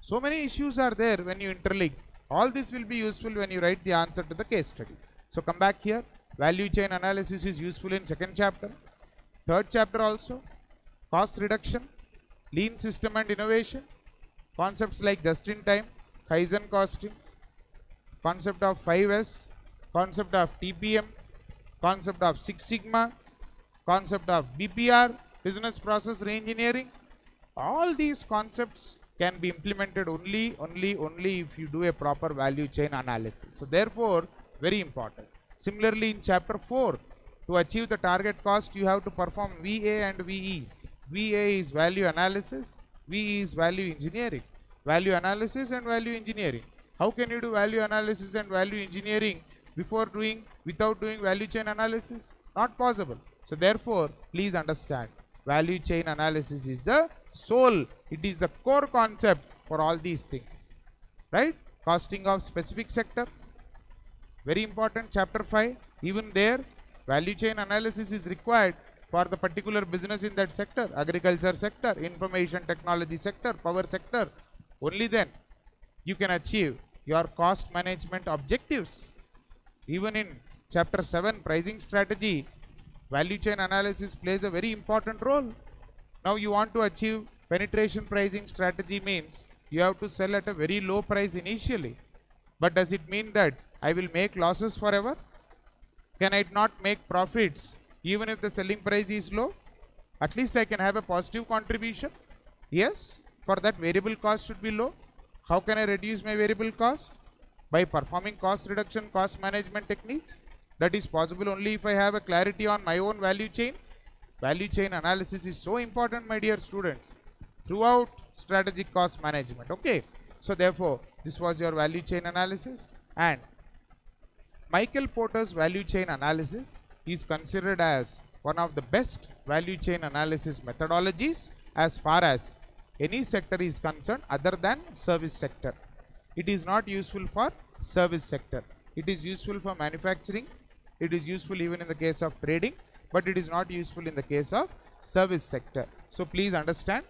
So many issues are there when you interlink. All this will be useful when you write the answer to the case study. So come back here. Value chain analysis is useful in second chapter. Third chapter also. Cost reduction, lean system and innovation. Concepts like just-in-time, Kaizen costing, concept of 5S, concept of TPM, concept of Six Sigma, concept of BPR, business process reengineering. All these concepts can be implemented only if you do a proper value chain analysis. So therefore, very important. Similarly, in chapter 4, to achieve the target cost, you have to perform VA and VE. VA is value analysis, VE is value engineering. Value analysis and value engineering. How can you do value analysis and value engineering without doing value chain analysis? Not possible. So therefore, please understand, value chain analysis is the soul. It is the core concept for all these things. Right? Costing of specific sector. Very important. Chapter 5. Even there, value chain analysis is required for the particular business in that sector. Agriculture sector, information technology sector, power sector. Only then you can achieve your cost management objectives. Even in chapter 7, pricing strategy, value chain analysis plays a very important role. Now you want to achieve penetration pricing strategy, means you have to sell at a very low price initially. But does it mean that I will make losses forever? Can I not make profits even if the selling price is low? At least I can have a positive contribution. Yes, for that variable cost should be low. How can I reduce my variable cost? By performing cost reduction, cost management techniques. That is possible only if I have a clarity on my own value chain. Value chain analysis is so important, my dear students, throughout strategic cost management. Okay, so therefore this was your value chain analysis, and Michael Porter's value chain analysis is considered as one of the best value chain analysis methodologies as far as any sector is concerned other than service sector. It is not useful for service sector. It is useful for manufacturing. It is useful even in the case of trading, but it is not useful in the case of service sector. So please understand,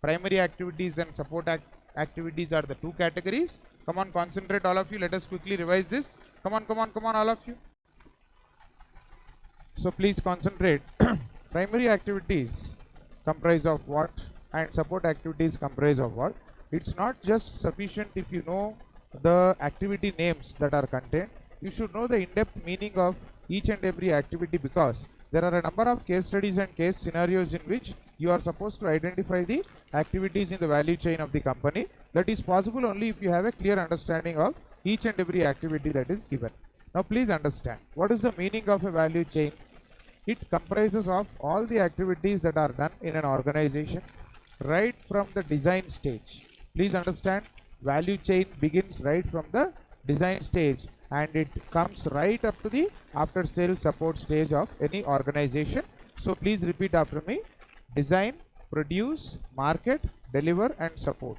primary activities and support activities are the two categories. Come on, concentrate all of you. Let us quickly revise this. Come on, all of you. So please concentrate. Primary activities comprise of what, and support activities comprise of what. It's not just sufficient if you know the activity names that are contained. You should know the in-depth meaning of each and every activity, because there are a number of case studies and case scenarios in which you are supposed to identify the activities in the value chain of the company. That is possible only if you have a clear understanding of each and every activity that is given. Now please understand, what is the meaning of a value chain? It comprises of all the activities that are done in an organization right from the design stage. Please understand, value chain begins right from the design stage and it comes right up to the after sales support stage of any organization. So please repeat after me: design, produce, market, deliver and support.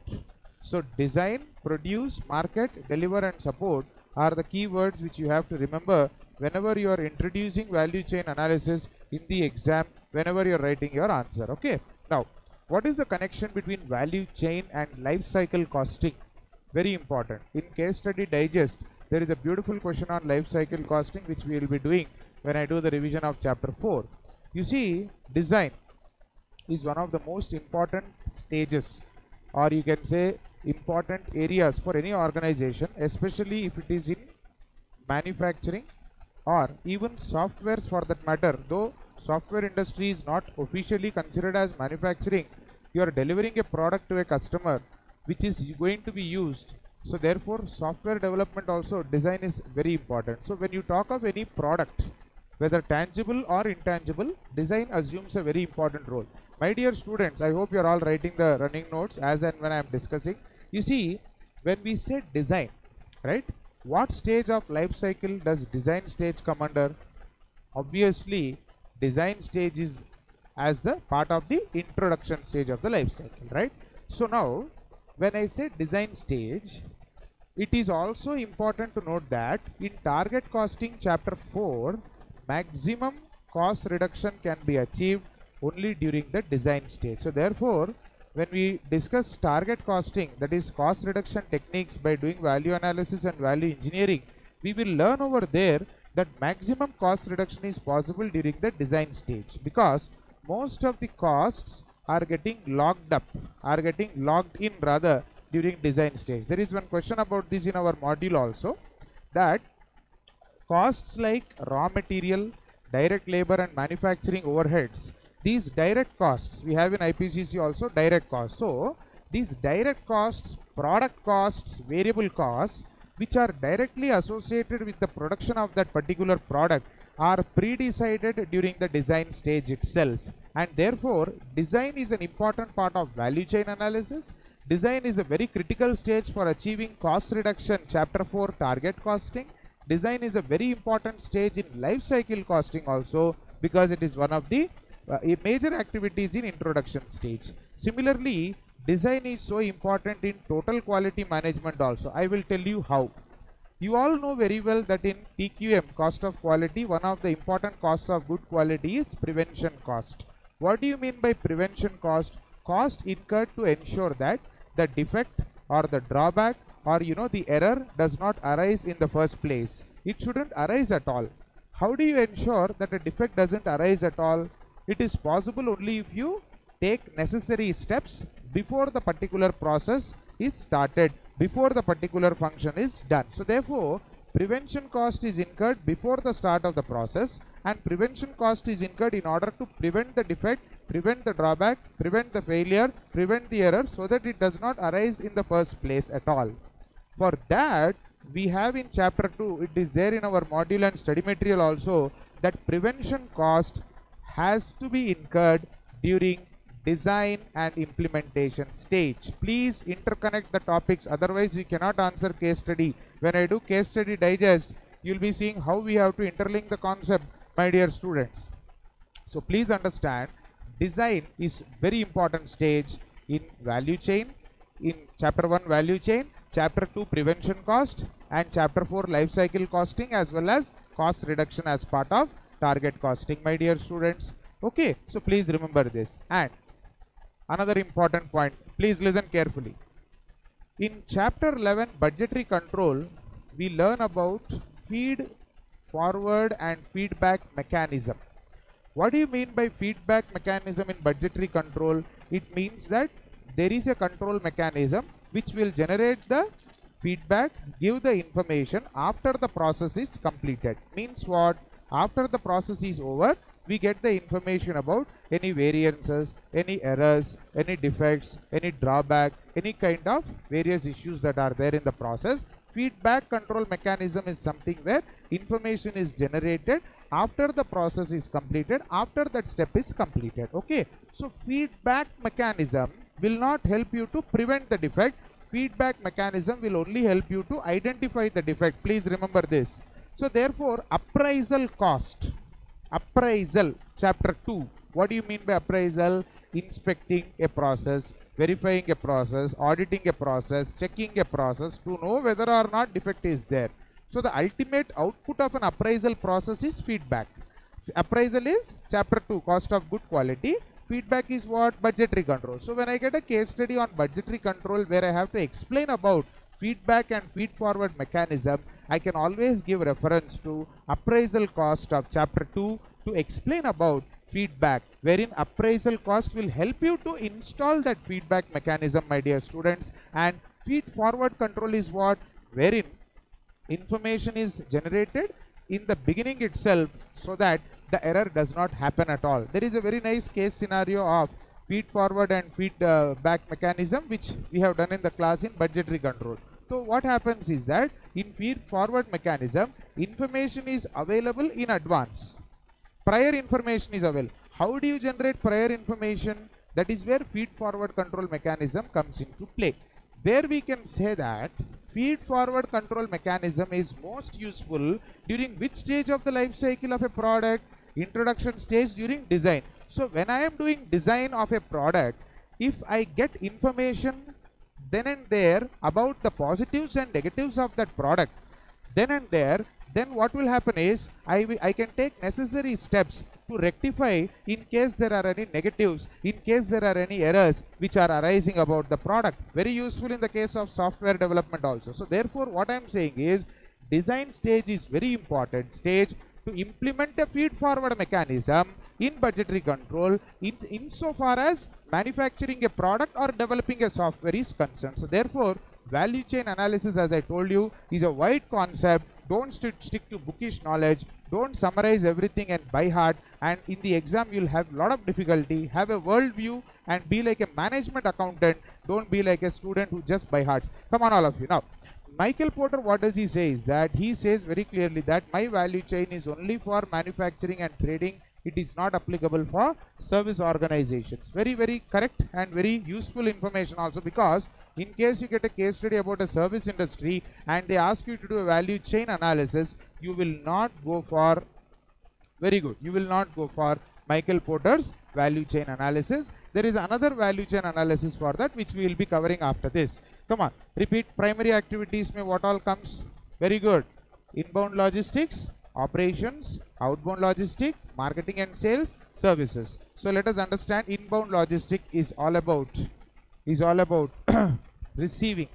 So design, produce, market, deliver and support are the key words which you have to remember whenever you are introducing value chain analysis in the exam, whenever you are writing your answer. Okay. Now, what is the connection between value chain and life cycle costing? Very important. In case study digest, there is a beautiful question on life cycle costing which we will be doing when I do the revision of chapter 4. You see, design is one of the most important stages, or you can say important areas for any organization, especially if it is in manufacturing or even softwares for that matter. Though software industry is not officially considered as manufacturing, you are delivering a product to a customer which is going to be used So therefore software development also design is very important. So when you talk of any product, whether tangible or intangible, design assumes a very important role. My dear students, I hope you are all writing the running notes as and when I am discussing. You see, when we say design, right, what stage of life cycle does design stage come under? Obviously design stage is as the part of the introduction stage of the life cycle, right? So now when I say design stage, it is also important to note that in target costing chapter 4, maximum cost reduction can be achieved only during the design stage. So therefore when we discuss target costing, that is cost reduction techniques by doing value analysis and value engineering, we will learn over there that maximum cost reduction is possible during the design stage, because most of the costs are getting locked up, are getting locked in rather during design stage. There is one question about this in our module also, that costs like raw material, direct labor and manufacturing overheads, these direct costs we have in IPCC also, direct costs. So these direct costs, product costs, variable costs which are directly associated with the production of that particular product are pre-decided during the design stage itself, and therefore design is an important part of value chain analysis. Design is a very critical stage for achieving cost reduction, chapter 4 target costing. Design is a very important stage in life cycle costing also, because it is one of the major activities in introduction stage. Similarly, design is so important in total quality management also. I will tell you how. You all know very well that in TQM, cost of quality, one of the important costs of good quality is prevention cost. What do you mean by prevention cost? Cost incurred to ensure that the defect or the drawback or the error does not arise in the first place. It shouldn't arise at all. How do you ensure that a defect doesn't arise at all? It is possible only if you take necessary steps before the particular process is started, before the particular function is done. So therefore prevention cost is incurred before the start of the process, and prevention cost is incurred in order to prevent the defect, prevent the drawback, prevent the failure, prevent the error, so that it does not arise in the first place at all. For that we have in chapter 2, it is there in our module and study material also, that prevention cost has to be incurred during design and implementation stage. Please interconnect the topics, otherwise you cannot answer case study. When I do case study digest, you will be seeing how we have to interlink the concept, my dear students. So please understand, design is very important stage in value chain, in chapter 1 value chain, chapter 2 prevention cost, and chapter 4 life cycle costing, as well as cost reduction as part of target costing, my dear students. Okay, so please remember this. And another important point, please listen carefully. In chapter 11 budgetary control, we learn about feed forward and feedback mechanism. What do you mean by feedback mechanism in budgetary control? It means that there is a control mechanism which will generate the feedback, give the information after the process is completed. Means what? After the process is over, we get the information about any variances, any errors, any defects, any drawback, any kind of various issues that are there in the process. Feedback control mechanism is something where information is generated after the process is completed, after that step is completed. Okay, so feedback mechanism will not help you to prevent the defect. Feedback mechanism will only help you to identify the defect. Please remember this. So therefore appraisal cost, appraisal chapter 2, what do you mean by appraisal? Inspecting a process, verifying a process, auditing a process, checking a process to know whether or not defect is there. So the ultimate output of an appraisal process is feedback. Appraisal is chapter 2, cost of good quality. Feedback is what? Budgetary control. So when I get a case study on budgetary control where I have to explain about feedback and feed forward mechanism, I can always give reference to appraisal cost of chapter 2 to explain about feedback, wherein appraisal cost will help you to install that feedback mechanism, my dear students. And feed forward control is what? Wherein information is generated in the beginning itself so that the error does not happen at all. There is a very nice case scenario of feed forward and feed back mechanism which we have done in the class in budgetary control. So what happens is that in feed forward mechanism, information is available in advance. Prior information is available. How do you generate prior information? That is where feed forward control mechanism comes into play. Where we can say that feed forward control mechanism is most useful during which stage of the life cycle of a product? Introduction stage, during design. So when I am doing design of a product, if I get information then and there about the positives and negatives of that product, then and there, then what will happen is I can take necessary steps to rectify in case there are any negatives, in case there are any errors which are arising about the product. Very useful in the case of software development also. So therefore what I am saying is design stage is very important stage to implement a feed forward mechanism in budgetary control insofar as manufacturing a product or developing a software is concerned. So therefore value chain analysis, as I told you, is a wide concept. Don't stick to bookish knowledge, don't summarize everything and by heart, and in the exam you'll have a lot of difficulty. Have a world view and be like a management accountant, don't be like a student who just by hearts. Come on all of you. Now Michael Porter, what does he say is that he says very clearly that my value chain is only for manufacturing and trading, it is not applicable for service organizations. Very, very correct and very useful information also, because in case you get a case study about a service industry and they ask you to do a value chain analysis, you will not go for, very good, you will not go for Michael Porter's value chain analysis. There is another value chain analysis for that which we will be covering after this. Come on, repeat. Primary activities mein what all comes? Very good. Inbound logistics, operations, outbound logistic, marketing and sales, services. So let us understand inbound logistic is all about receiving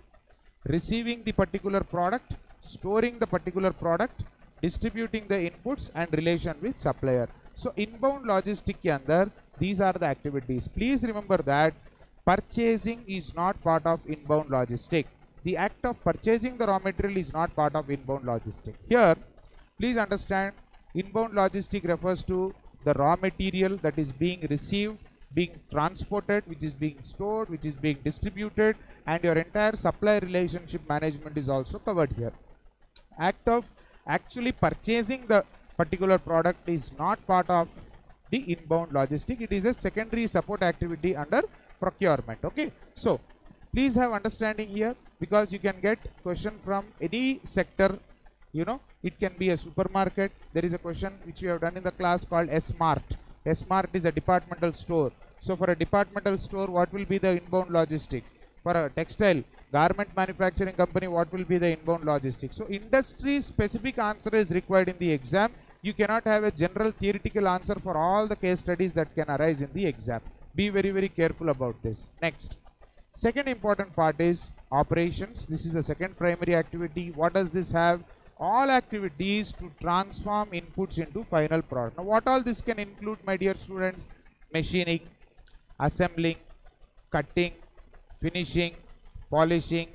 the particular product, storing the particular product, distributing the inputs and relation with supplier. So inbound logistic ke andar these are the activities. Please remember that purchasing is not part of inbound logistic. The act of purchasing the raw material is not part of inbound logistic. Here please understand, inbound logistic refers to the raw material that is being received, being transported, which is being stored, which is being distributed, and your entire supply relationship management is also covered here. Act of actually purchasing the particular product is not part of the inbound logistic. It is a secondary support activity under procurement. Okay, so please have understanding here, because you can get question from any sector. You know, it can be a supermarket. There is a question which we have done in the class called S-Mart. S-Mart is a departmental store. So for a departmental store, what will be the inbound logistic? For a textile garment manufacturing company, what will be the inbound logistic? So industry specific answer is required in the exam. You cannot have a general theoretical answer for all the case studies that can arise in the exam. Be very, very careful about this. Next, second important part is operations. This is the second primary activity. What does this have? All activities to transform inputs into final product. Now what all this can include, my dear students? Machining, assembling, cutting, finishing, polishing,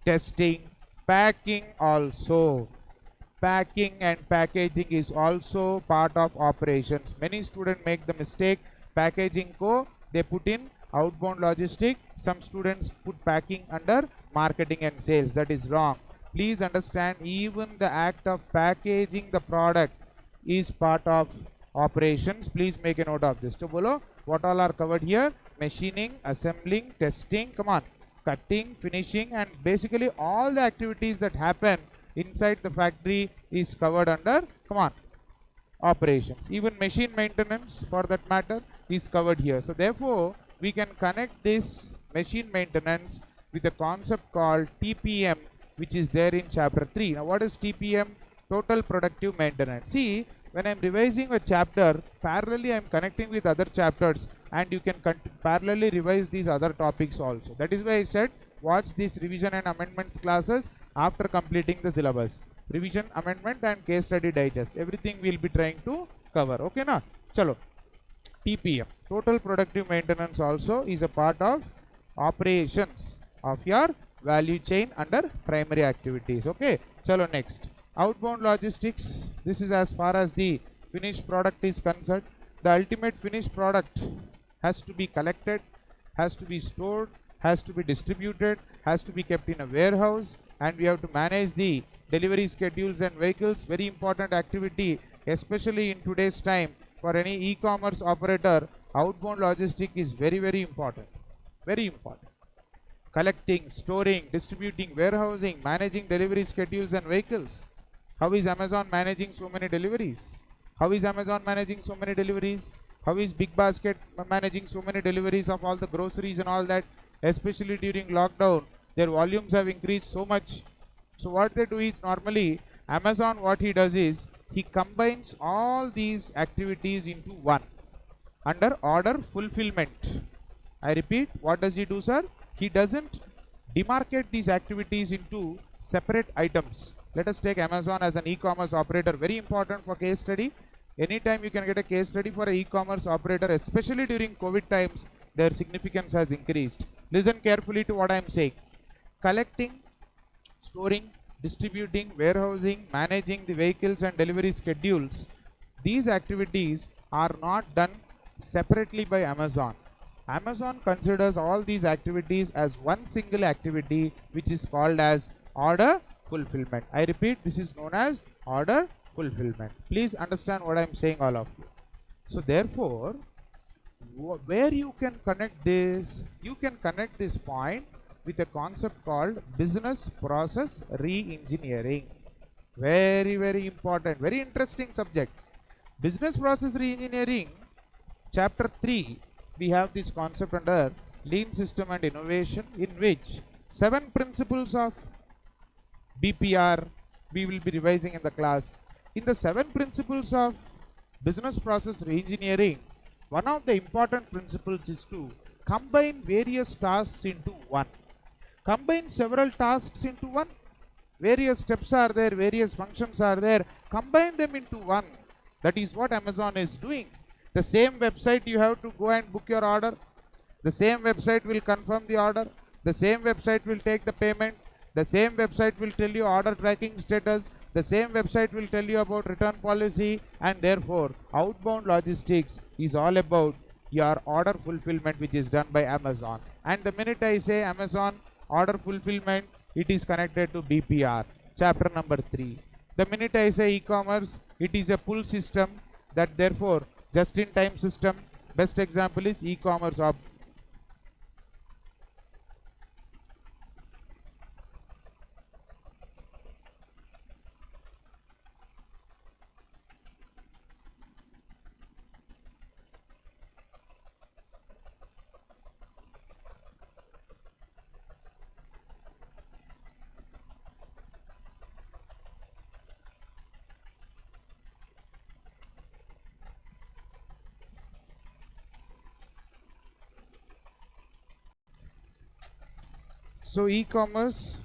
testing, packing also. Packing and packaging is also part of operations. Many students make the mistake, packaging ko they put in outbound logistic. Some students put packing under marketing and sales. That is wrong. Please understand, even the act of packaging the product is part of operations. Please make a note of this. So bolo, what all are covered here? Machining, assembling, testing, come on, cutting, finishing, and basically all the activities that happen inside the factory is covered under, come on, operations. Even machine maintenance for that matter is covered here. So therefore we can connect this machine maintenance with a concept called TPM, which is there in chapter 3. Now what is TPM? Total productive maintenance. See, when I am revising a chapter, parallelly I am connecting with other chapters, and you can parallelly revise these other topics also. That is why I said watch these revision and amendments classes after completing the syllabus. Revision, amendment and case study digest, everything we will be trying to cover. Okay na? Chalo. TPM, total productive maintenance, also is a part of operations of your value chain under primary activities. Okay, chalo next. Outbound logistics. This is as far as the finished product is concerned. The ultimate finished product has to be collected, has to be stored, has to be distributed, has to be kept in a warehouse, and we have to manage the delivery schedules and vehicles. Very important activity, especially in today's time. For any e-commerce operator, outbound logistic is very, very important. Very important. Collecting, storing, distributing, warehousing, managing delivery schedules and vehicles. How is Amazon managing so many deliveries? How is Amazon managing so many deliveries? How is Big Basket managing so many deliveries of all the groceries and all that? Especially during lockdown, their volumes have increased so much. So what they do is, normally Amazon, what he does is, he combines all these activities into one under order fulfillment. I repeat, what does he do, sir? He doesn't demarcate these activities into separate items. Let us take Amazon as an e-commerce operator. Very important for case study. Anytime you can get a case study for an e-commerce operator, especially during COVID times, their significance has increased. Listen carefully to what I am saying. Collecting, storing, distributing, warehousing, managing the vehicles and delivery schedules. These activities are not done separately by Amazon. Amazon considers all these activities as one single activity, which is called as order fulfillment. I repeat, this is known as order fulfillment. Please understand what I am saying, all of you. So therefore, where you can connect this, you can connect this point with a concept called business process re-engineering. Very, very important, very interesting subject. Business process re-engineering, chapter 3, we have this concept under lean system and innovation, in which 7 principles of BPR we will be revising in the class. In the 7 principles of business process re-engineering, one of the important principles is to combine various tasks into one. Combine several tasks into one. Various steps are there, various functions are there. Combine them into one. That is what Amazon is doing. The same website you have to go and book your order. The same website will confirm the order. The same website will take the payment. The same website will tell you order tracking status. The same website will tell you about return policy, and therefore outbound logistics is all about your order fulfillment, which is done by Amazon. And the minute I say Amazon order fulfillment, it is connected to BPR, chapter number 3. The minute I say e-commerce, it is a pull system, that therefore just-in-time system. Best example is e-commerce. So e-commerce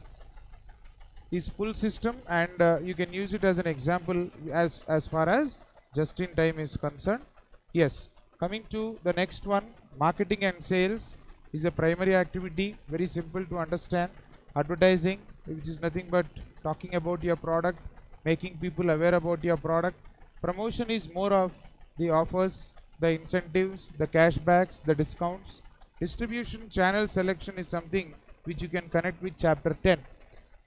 is pull system, and you can use it as an example as far as just-in-time is concerned. Yes, coming to the next one, marketing and sales is a primary activity, very simple to understand. Advertising, which is nothing but talking about your product, making people aware about your product. Promotion is more of the offers, the incentives, the cashbacks, the discounts. Distribution channel selection is something which you can connect with chapter 10.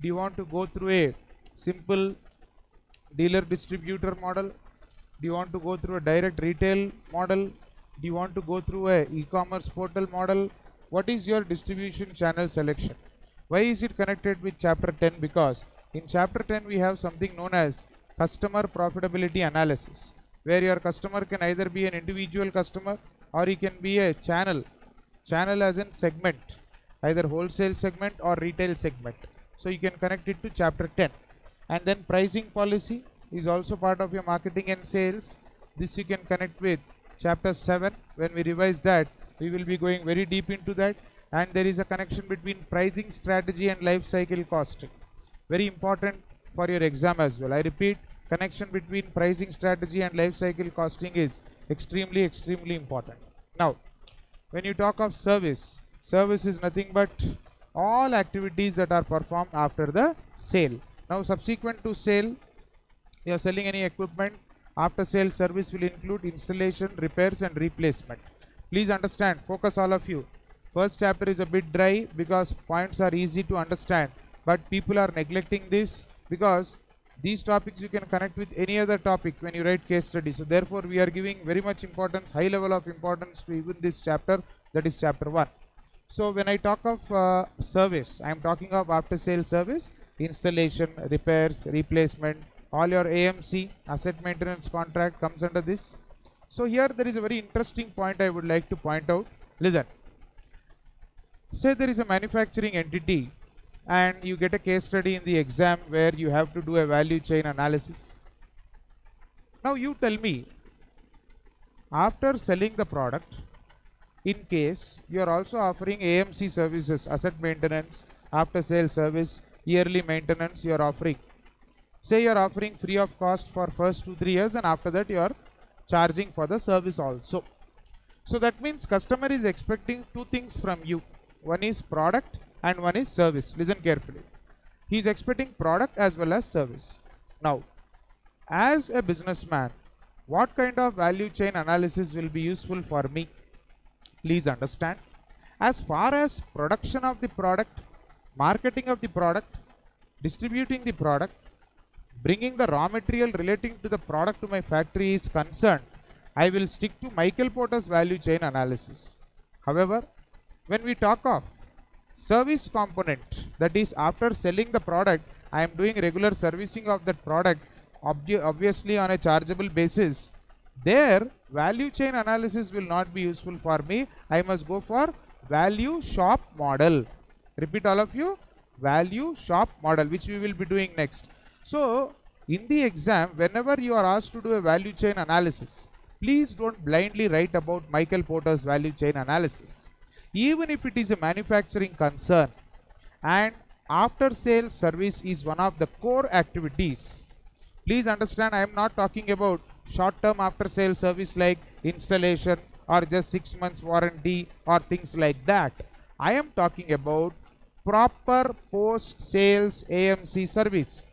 Do you want to go through a simple dealer distributor model? Do you want to go through a direct retail model? Do you want to go through a e-commerce portal model? What is your distribution channel selection? Why is it connected with chapter 10? Because in chapter 10 we have something known as customer profitability analysis, where your customer can either be an individual customer or he can be a channel as in segment, either wholesale segment or retail segment. So you can connect it to chapter 10. And then pricing policy is also part of your marketing and sales. This you can connect with chapter 7. When we revise that, we will be going very deep into that. And there is a connection between pricing strategy and life cycle costing. Very important for your exam as well. I repeat, connection between pricing strategy and life cycle costing is extremely important. Now, when you talk of service is nothing but all activities that are performed after the sale. Now, subsequent to sale, you are selling any equipment, after sale service will include installation, repairs and replacement. Please understand, focus all of you. First chapter is a bit dry because points are easy to understand. but people are neglecting this because these topics you can connect with any other topic when you write case study. So therefore we are giving very much importance, high level of importance to even this chapter, that is chapter 1. So when I talk of service, I am talking of after sale service, installation, repairs, replacement, all your AMC, asset maintenance contract comes under this. So here there is a very interesting point I would like to point out. Listen, say there is a manufacturing entity and you get a case study in the exam where you have to do a value chain analysis. Now you tell me, after selling the product, in case you are also offering AMC services, asset maintenance, after sale service, yearly maintenance you are offering. Say you are offering free of cost for first 2-3 years, and after that you are charging for the service also. So that means customer is expecting two things from you. One is product and one is service. Listen carefully. He is expecting product as well as service. Now, as a businessman, what kind of value chain analysis will be useful for me? Please understand. As far as production of the product, marketing of the product, distributing the product, bringing the raw material relating to the product to my factory is concerned, I will stick to Michael Porter's value chain analysis. However, when we talk of service component, that is after selling the product, I am doing regular servicing of that product, obviously on a chargeable basis. There, value chain analysis will not be useful for me. I must go for value shop model. Repeat all of you, value shop model, which we will be doing next. So, in the exam, whenever you are asked to do a value chain analysis, please don't blindly write about Michael Porter's value chain analysis. Even if it is a manufacturing concern and after sales service is one of the core activities, please understand, I am not talking about short term after sales service like installation or just 6 months warranty or things like that. I am talking about proper post sales AMC service.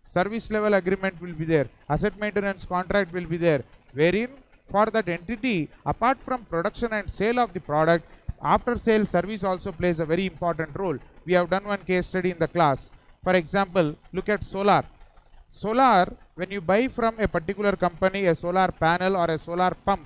Service level agreement will be there, asset maintenance contract will be there, wherein for that entity, apart from production and sale of the product, after sale service also plays a very important role. We have done one case study in the class. For example, look at solar. Solar, when you buy from a particular company a solar panel or a solar pump,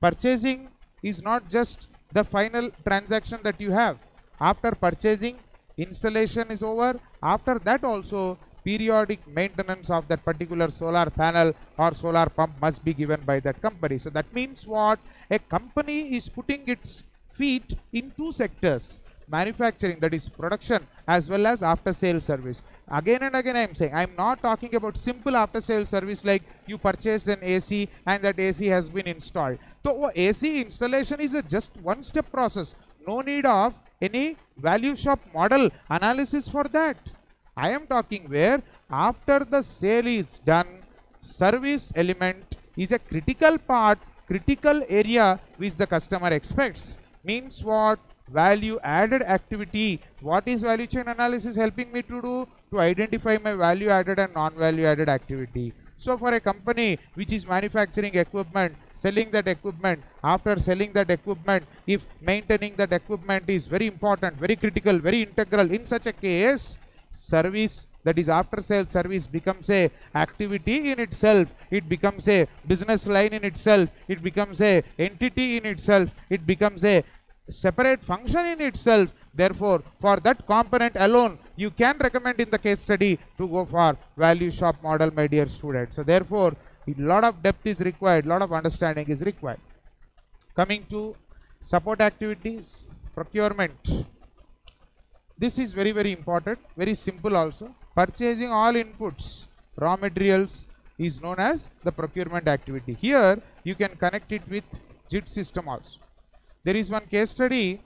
purchasing is not just the final transaction that you have. After purchasing, installation is over. After that also, periodic maintenance of that particular solar panel or solar pump must be given by that company. So that means what? A company is putting its feet in two sectors: manufacturing, that is production, as well as after sale service. Again and again I am saying, I am not talking about simple after sale service like you purchased an AC and that AC has been installed. So AC installation is a just one step process. No need of any value shop model analysis for that. I am talking where after the sale is done, service element is a critical part, critical area which the customer expects. Means what? Value added activity. What is value chain analysis helping me to do? To identify my value added and non-value added activity. So for a company which is manufacturing equipment, selling that equipment, after selling that equipment, if maintaining that equipment is very important, very critical, very integral, in such a case, service, that is after sales service, becomes a activity in itself. It becomes a business line in itself. It becomes a entity in itself. It becomes a separate function in itself. Therefore, for that component alone, you can recommend in the case study to go for value shop model, my dear students. So therefore, a lot of depth is required, lot of understanding is required. Coming to support activities, procurement. This is very, very important, very simple also. Purchasing all inputs, raw materials is known as the procurement activity. Here, you can connect it with JIT system also. There is one case study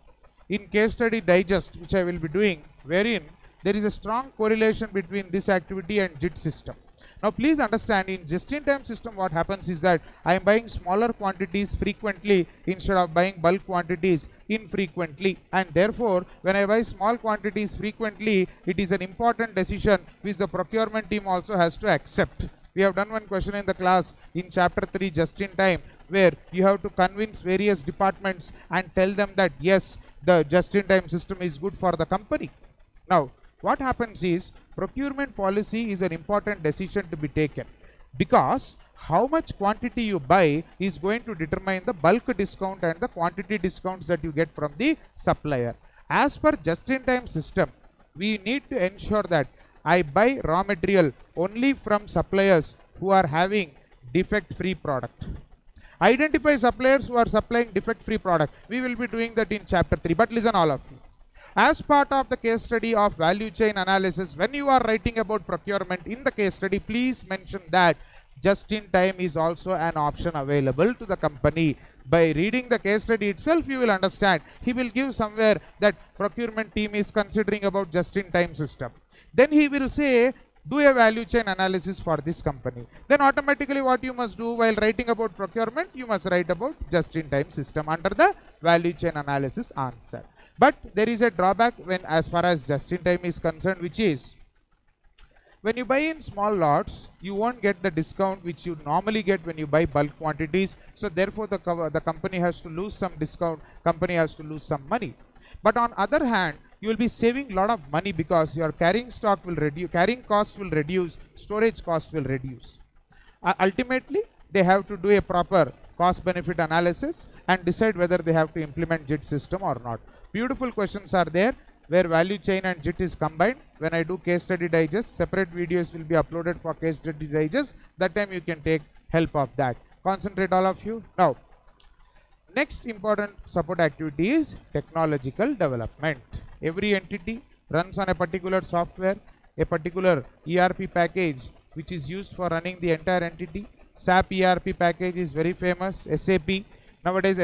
in Case Study Digest which I will be doing, wherein there is a strong correlation between this activity and JIT system. Now please understand, in just-in-time system what happens is that I am buying smaller quantities frequently instead of buying bulk quantities infrequently, and therefore when I buy small quantities frequently, it is an important decision which the procurement team also has to accept. We have done one question in the class in chapter 3 just-in-time, where you have to convince various departments and tell them that yes, the just-in-time system is good for the company. Now what happens is procurement policy is an important decision to be taken, because how much quantity you buy is going to determine the bulk discount and the quantity discounts that you get from the supplier. As per just-in-time system, we need to ensure that I buy raw material only from suppliers who are having defect-free product. Identify suppliers who are supplying defect-free product. We will be doing that in chapter 3. But listen all of you. As part of the case study of value chain analysis, when you are writing about procurement in the case study, please mention that just-in-time is also an option available to the company. By reading the case study itself, you will understand. He will give somewhere that procurement team is considering about just-in-time system. Then he will say, do a value chain analysis for this company. Then automatically what you must do while writing about procurement, you must write about just-in-time system under the value chain analysis answer. But there is a drawback when as far as just-in-time is concerned, which is when you buy in small lots, you won't get the discount which you normally get when you buy bulk quantities. So therefore the company has to lose some discount, company has to lose some money. But on other hand, you will be saving a lot of money because your carrying stock will reduce, carrying cost will reduce, storage cost will reduce. Ultimately, they have to do a proper cost benefit analysis and decide whether they have to implement JIT system or not. Beautiful questions are there where value chain and JIT is combined. When I do case study digest, separate videos will be uploaded for case study digest. That time you can take help of that. Concentrate all of you. Now, next important support activity is technological development. Every entity runs on a particular software, a particular ERP package which is used for running the entire entity. SAP ERP package is very famous. SAP. Nowadays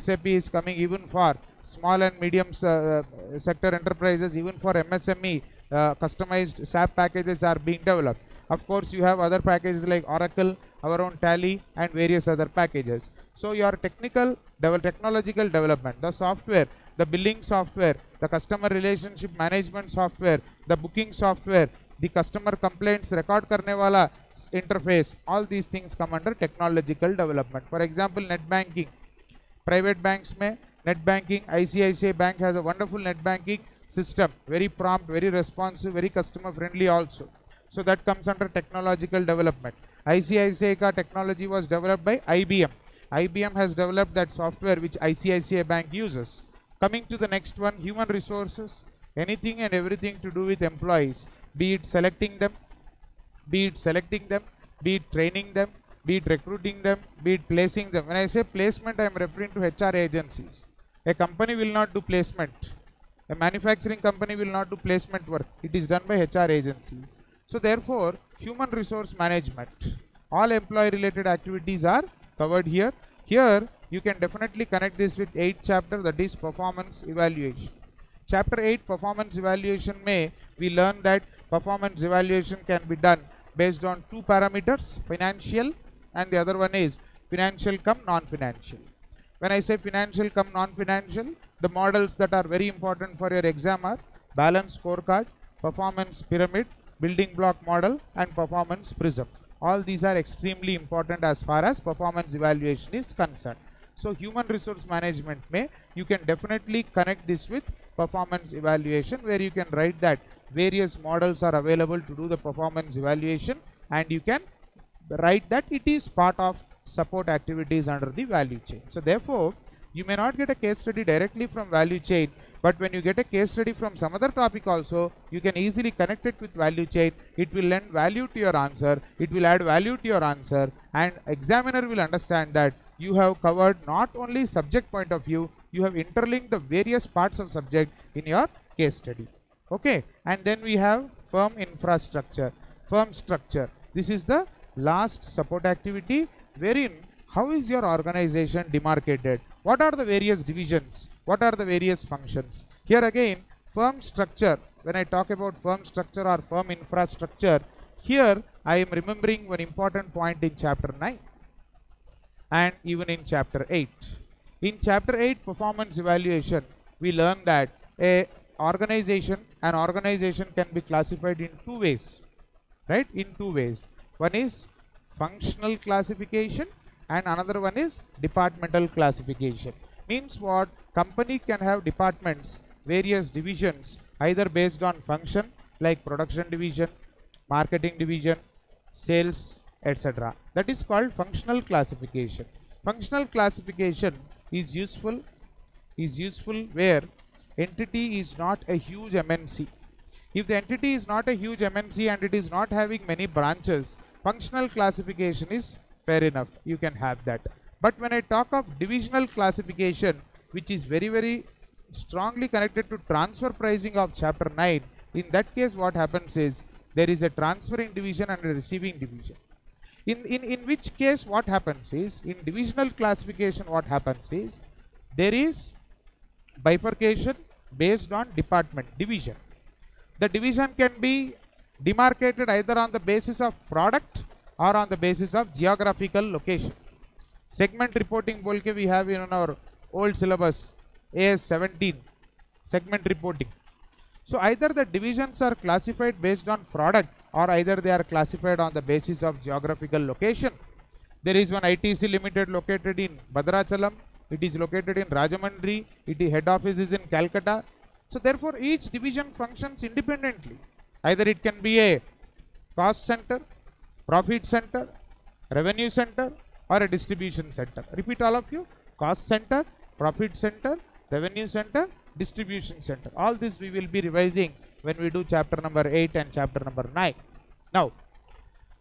SAP is coming even for small and medium sector enterprises, even for MSME. Customized SAP packages are being developed. Of course, you have other packages like Oracle, our own Tally, and various other packages. So your technological development, the software, the billing software, the customer relationship management software, the booking software, the customer complaints record karne wala interface, all these things come under technological development. For example, net banking. Private banks mein net banking, ICICI Bank has a wonderful net banking system, very prompt, very responsive, very customer friendly also. So that comes under technological development. ICICI ka technology was developed by IBM. IBM has developed that software which ICICI Bank uses. Coming to the next one, human resources. Anything and everything to do with employees, be it selecting them, be it training them, be it recruiting them, be it placing them. When I say placement, I am referring to HR agencies. A company will not do placement. A manufacturing company will not do placement work. It is done by HR agencies. So therefore, human resource management, all employee related activities are covered here. Here you can definitely connect this with 8th chapter, that is performance evaluation. Chapter 8 performance evaluation may we learn that performance evaluation can be done based on two parameters, financial and the other one is financial cum non-financial. When I say financial cum non-financial, the models that are very important for your exam are balance scorecard, performance pyramid, building block model and performance prism. All these are extremely important as far as performance evaluation is concerned. So human resource management may you can definitely connect this with performance evaluation, where you can write that various models are available to do the performance evaluation and you can write that it is part of support activities under the value chain. So therefore, you may not get a case study directly from value chain, but when you get a case study from some other topic also, you can easily connect it with value chain. It will lend value to your answer, it will add value to your answer, and examiner will understand that you have covered not only subject point of view, you have interlinked the various parts of subject in your case study. Okay, and then we have firm infrastructure, firm structure. This is the last support activity, wherein how is your organization demarcated? What are the various divisions? What are the various functions? Here again, firm structure. When I talk about firm structure or firm infrastructure, here I am remembering one important point in chapter 9 and even in chapter 8. In chapter 8 performance evaluation, we learn that an organization can be classified in two ways, right? In two ways. One is functional classification and another one is departmental classification. Means what? Company can have departments, various divisions, either based on function like production division, marketing division, sales, etc. That is called functional classification. Functional classification is useful where entity is not a huge MNC. If the entity is not a huge MNC and it is not having many branches, functional classification is fair enough. You can have that. But when I talk of divisional classification, which is very strongly connected to transfer pricing of chapter 9, in that case what happens is there is a transferring division and a receiving division. In which case what happens is, in divisional classification what happens is, there is bifurcation based on department division. The division can be demarcated either on the basis of product or on the basis of geographical location. Segment reporting bolke we have in our old syllabus AS 17, segment reporting. So either the divisions are classified based on product or either they are classified on the basis of geographical location. There is one ITC Limited located in Bhadrachalam. It is located in Rajamandri. Its head office is in Calcutta. So therefore each division functions independently. Either it can be a cost center, profit center, revenue center, or a distribution center. Repeat all of you: cost center, profit center, revenue center, distribution center. All this we will be revising when we do chapter number 8 and chapter number 9. Now,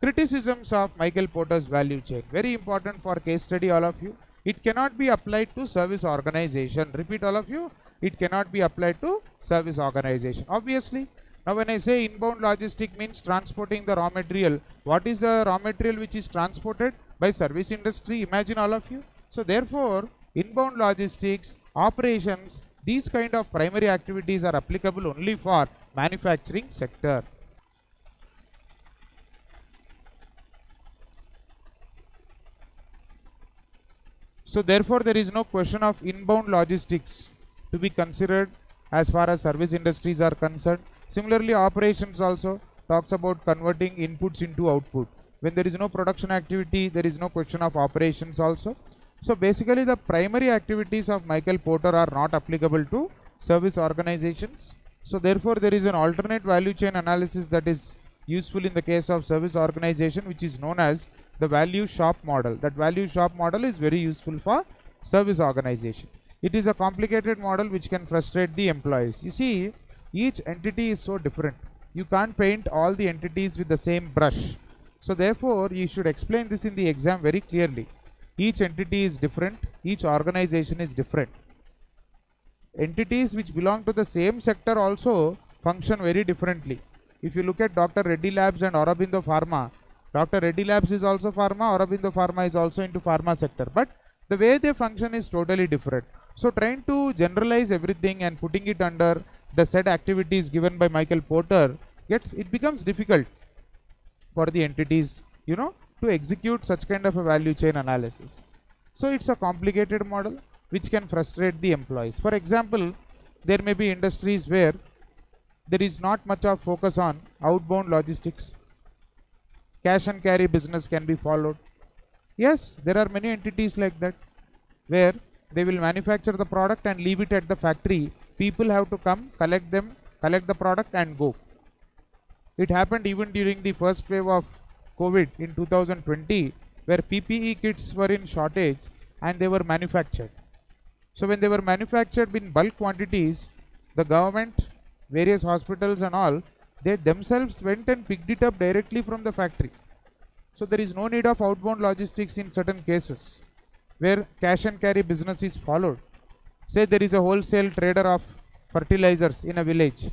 criticisms of Michael Porter's value chain. Very important for case study, all of you. It cannot be applied to service organization. Repeat all of you. It cannot be applied to service organization. Obviously, now when I say inbound logistic means transporting the raw material, what is the raw material which is transported? By service industry. Imagine all of you. So therefore, inbound logistics, operations, these kind of primary activities are applicable only for manufacturing sector. So therefore, there is no question of inbound logistics to be considered as far as service industries are concerned. Similarly, operations also talks about converting inputs into output. When there is no production activity, there is no question of operations also. So basically the primary activities of Michael Porter are not applicable to service organizations. So therefore there is an alternate value chain analysis that is useful in the case of service organization, which is known as the value shop model. That value shop model is very useful for service organization. It is a complicated model which can frustrate the employees. You see, each entity is so different. You can't paint all the entities with the same brush. So therefore you should explain this in the exam very clearly. Each entity is different, each organization is different. Entities which belong to the same sector also function very differently. If you look at Dr. Reddy Labs and Aurobindo Pharma, Dr. Reddy Labs is also pharma, Aurobindo Pharma is also into pharma sector, but the way they function is totally different. So trying to generalize everything and putting it under the said activities given by Michael Porter, it becomes difficult for the entities, to execute such kind of a value chain analysis. So it's a complicated model which can frustrate the employees. For example, there may be industries where there is not much of focus on outbound logistics. Cash and carry business can be followed. Yes, there are many entities like that where they will manufacture the product and leave it at the factory. People have to come, collect the product and go. It happened even during the first wave of COVID in 2020, where PPE kits were in shortage and they were manufactured. So when they were manufactured in bulk quantities, the government, various hospitals and all, they themselves went and picked it up directly from the factory. So there is no need of outbound logistics in certain cases where cash and carry business is followed. Say there is a wholesale trader of fertilizers in a village.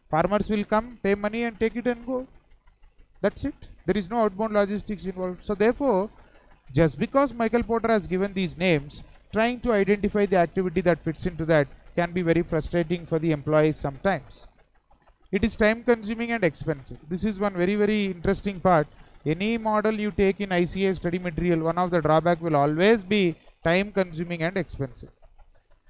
Farmers will come, pay money and take it and go. That's it. There is no outbound logistics involved. So therefore, just because Michael Porter has given these names, trying to identify the activity that fits into that can be very frustrating for the employees sometimes. It is time consuming and expensive. This is one very interesting part. Any model you take in ICA study material, one of the drawback will always be time consuming and expensive.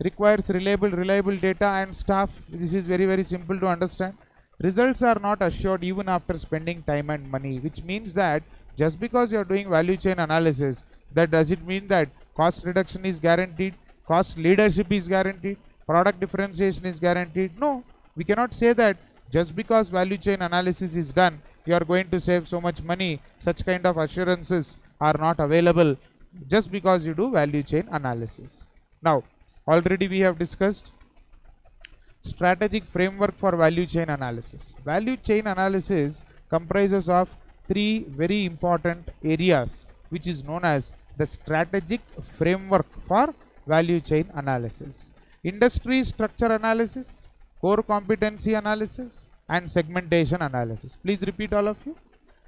Requires reliable data and staff. This is very simple to understand. Results are not assured even after spending time and money, which means that just because you are doing value chain analysis, that does it mean that cost reduction is guaranteed, cost leadership is guaranteed, product differentiation is guaranteed? No. We cannot say that just because value chain analysis is done, you are going to save so much money. Such kind of assurances are not available just because you do value chain analysis. Now, already we have discussed strategic framework for value chain analysis. Value chain analysis comprises of three very important areas, which is known as the strategic framework for value chain analysis: industry structure analysis, core competency analysis, and segmentation analysis. Please repeat, all of you.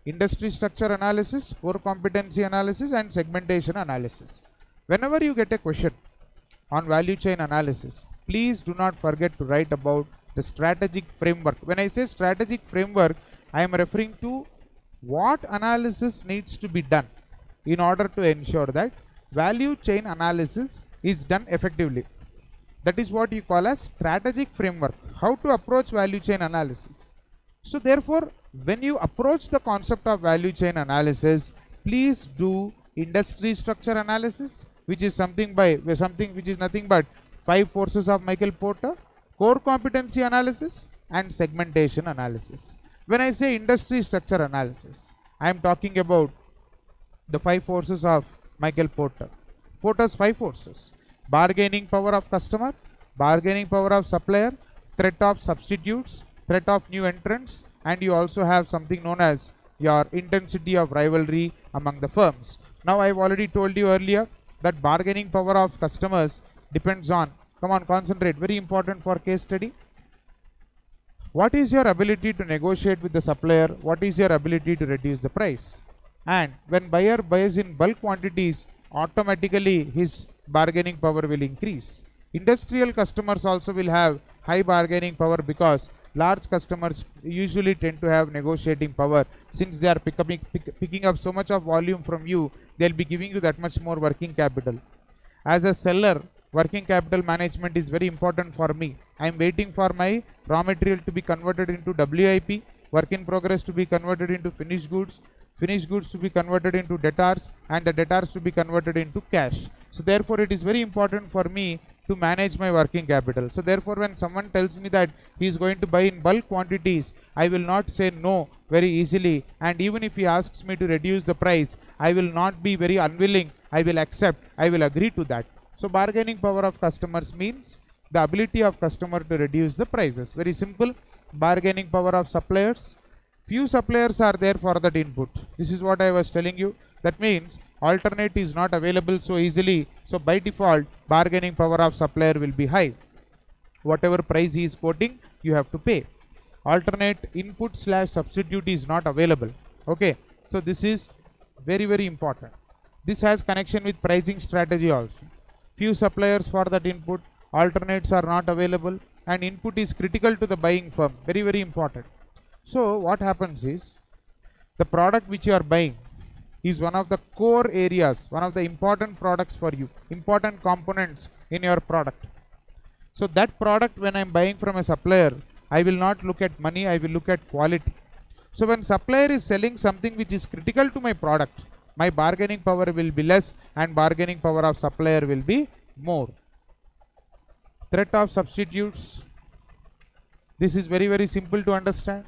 Industry structure analysis, core competency analysis, and segmentation analysis. Whenever you get a question on value chain analysis, please do not forget to write about the strategic framework. When I say strategic framework, I am referring to what analysis needs to be done in order to ensure that value chain analysis is done effectively. That is what you call as strategic framework. How to approach value chain analysis. So therefore, when you approach the concept of value chain analysis, please do industry structure analysis, which is something which is nothing but 5 forces of Michael Porter, core competency analysis, and segmentation analysis. When I say industry structure analysis, I am talking about the 5 forces of Michael Porter. Porter's 5 forces: bargaining power of customer, bargaining power of supplier, threat of substitutes, threat of new entrants, and you also have something known as your intensity of rivalry among the firms. Now, I have already told you earlier that bargaining power of customers depends on, come on, concentrate, very important for case study. What is your ability to negotiate with the supplier? What is your ability to reduce the price? And when buyer buys in bulk quantities, automatically his bargaining power will increase. Industrial customers also will have high bargaining power because large customers usually tend to have negotiating power. Since they are picking up so much of volume from you, they'll be giving you that much more working capital. As a seller, working capital management is very important for me. I am waiting for my raw material to be converted into WIP, work in progress to be converted into finished goods to be converted into debtors, and the debtors to be converted into cash. So therefore, it is very important for me to manage my working capital. So therefore, when someone tells me that he is going to buy in bulk quantities, I will not say no very easily, and even if he asks me to reduce the price, I will not be very unwilling. I will accept, I will agree to that. So bargaining power of customers means the ability of customer to reduce the prices. Very simple. Bargaining power of suppliers. Few suppliers are there for that input. This is what I was telling you. That means alternate is not available so easily. So by default, bargaining power of supplier will be high. Whatever price he is quoting, you have to pay. Alternate input / substitute is not available. Okay. So this is very, very important. This has connection with pricing strategy also. Few suppliers for that input, alternates are not available, and input is critical to the buying firm. Very, very important. So what happens is, the product which you are buying is one of the core areas, one of the important products for you, important components in your product. So that product, when I am buying from a supplier, I will not look at money, I will look at quality. So when supplier is selling something which is critical to my product, my bargaining power will be less and bargaining power of supplier will be more. Threat of substitutes. This is very, very simple to understand.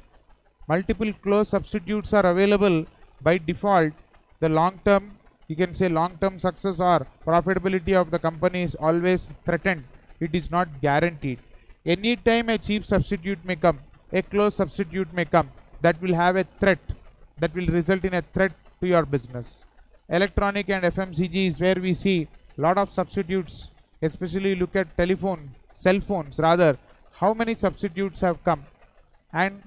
Multiple close substitutes are available. By default, the long-term, you can say long-term success or profitability of the company is always threatened. It is not guaranteed. Anytime a cheap substitute may come, a close substitute may come, that will have a threat, that will result in a threat to your business. Electronic and FMCG is where we see lot of substitutes, especially look at cell phones rather, how many substitutes have come, and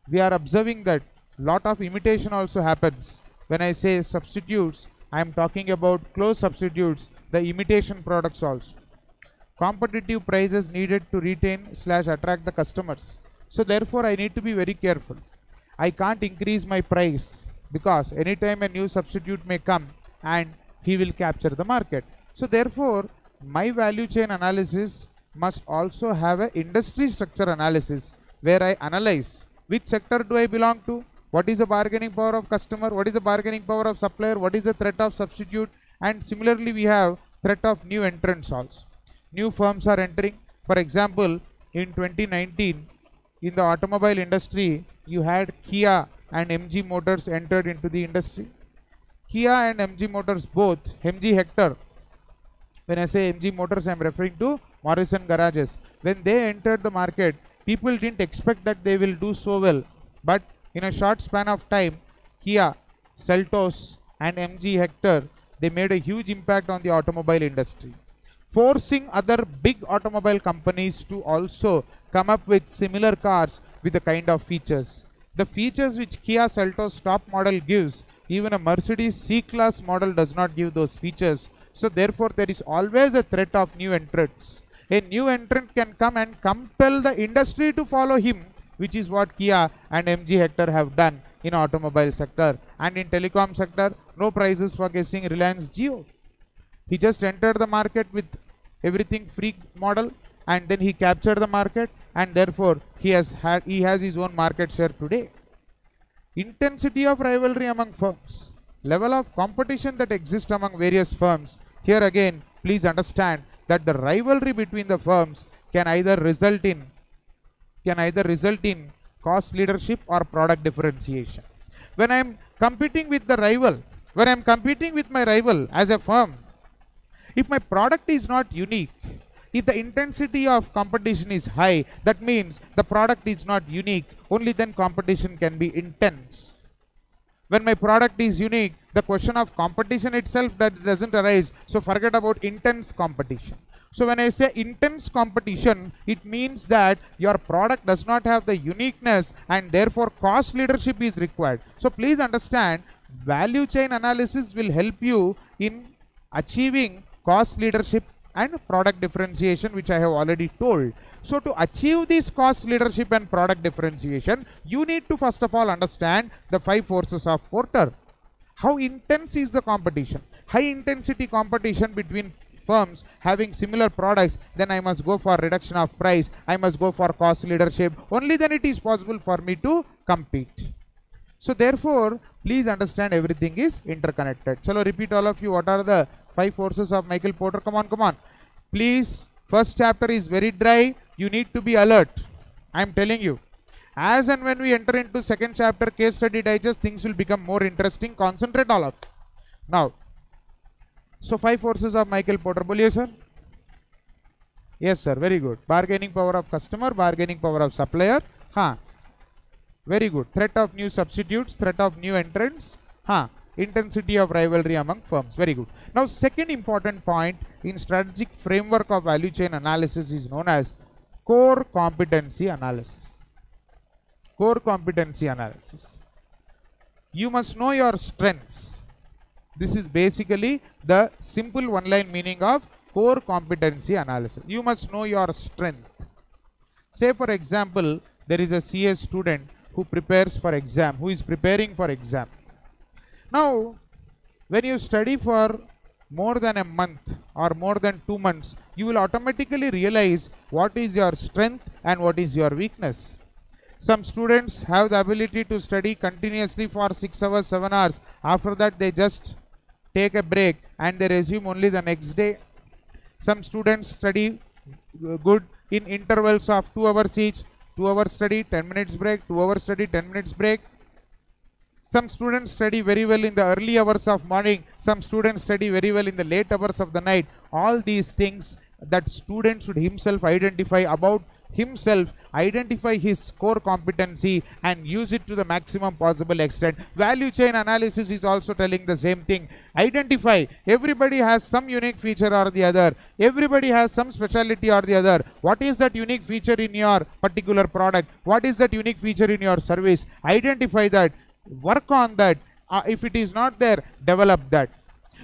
we are observing that lot of imitation also happens. When I say substitutes, I am talking about close substitutes, the imitation products also. Competitive prices needed to retain / attract the customers. So therefore, I need to be very careful. I can't increase my price because anytime a new substitute may come and he will capture the market. So therefore, my value chain analysis must also have an industry structure analysis where I analyze which sector do I belong to, what is the bargaining power of customer, what is the bargaining power of supplier, what is the threat of substitute, and similarly we have threat of new entrants also. New firms are entering. For example, in 2019, in the automobile industry, you had Kia and MG Motors entered into the industry. Kia and MG Motors both, MG Hector, when I say MG Motors, I am referring to Morrison Garages. When they entered the market, people didn't expect that they will do so well. But in a short span of time, Kia, Seltos and MG Hector, they made a huge impact on the automobile industry, forcing other big automobile companies to also come up with similar cars with the kind of features. The features which Kia Seltos top model gives, even a Mercedes C-Class model does not give those features. So therefore, there is always a threat of new entrants. A new entrant can come and compel the industry to follow him, which is what Kia and MG Hector have done in automobile sector. And in telecom sector, no prizes for guessing Reliance Jio. He just entered the market with everything free model, and then he captured the market, and therefore he has his own market share today. Intensity of rivalry among firms, level of competition that exists among various firms. Here again, please understand that the rivalry between the firms can either result in cost leadership or product differentiation. When I am competing with the rival, when I am competing with my rival as a firm, if my product is not unique, if the intensity of competition is high, that means the product is not unique. Only then competition can be intense. When my product is unique, the question of competition itself that doesn't arise. So forget about intense competition. So when I say intense competition, it means that your product does not have the uniqueness and therefore cost leadership is required. So please understand, value chain analysis will help you in achieving cost leadership and product differentiation, which I have already told. So to achieve this cost leadership and product differentiation, you need to first of all understand the 5 forces of Porter. How intense is the competition? High intensity competition between firms having similar products, then I must go for reduction of price, I must go for cost leadership. Only then it is possible for me to compete. So therefore, please understand everything is interconnected. Chalo, repeat all of you. What are the 5 forces of Michael Porter? Come on. Please, first chapter is very dry. You need to be alert. I am telling you. As and when we enter into second chapter, case study digest, things will become more interesting. Concentrate all of. Now, so 5 forces of Michael Porter. Boliye, sir. Yes, sir. Very good. Bargaining power of customer, bargaining power of supplier. Very good. Threat of new substitutes, threat of new entrants. Intensity of rivalry among firms. Very good. Now, second important point in strategic framework of value chain analysis is known as core competency analysis. Core competency analysis. You must know your strengths. This is basically the simple one-line meaning of core competency analysis. You must know your strength. Say for example, there is a CS student who prepares for exam, who is preparing for exam. Now, when you study for more than a month or more than 2 months, you will automatically realize what is your strength and what is your weakness. Some students have the ability to study continuously for 6 hours, 7 hours. After that, they just take a break and they resume only the next day. Some students study good in intervals of 2 hours each. 2 hours study, 10 minutes break, 2 hours study, 10 minutes break. Some students study very well in the early hours of morning. Some students study very well in the late hours of the night. All these things that student should himself identify about himself, identify his core competency and use it to the maximum possible extent. Value chain analysis is also telling the same thing. Identify. Everybody has some unique feature or the other. Everybody has some specialty or the other. What is that unique feature in your particular product? What is that unique feature in your service? Identify that. Work on that. If it is not there, develop that.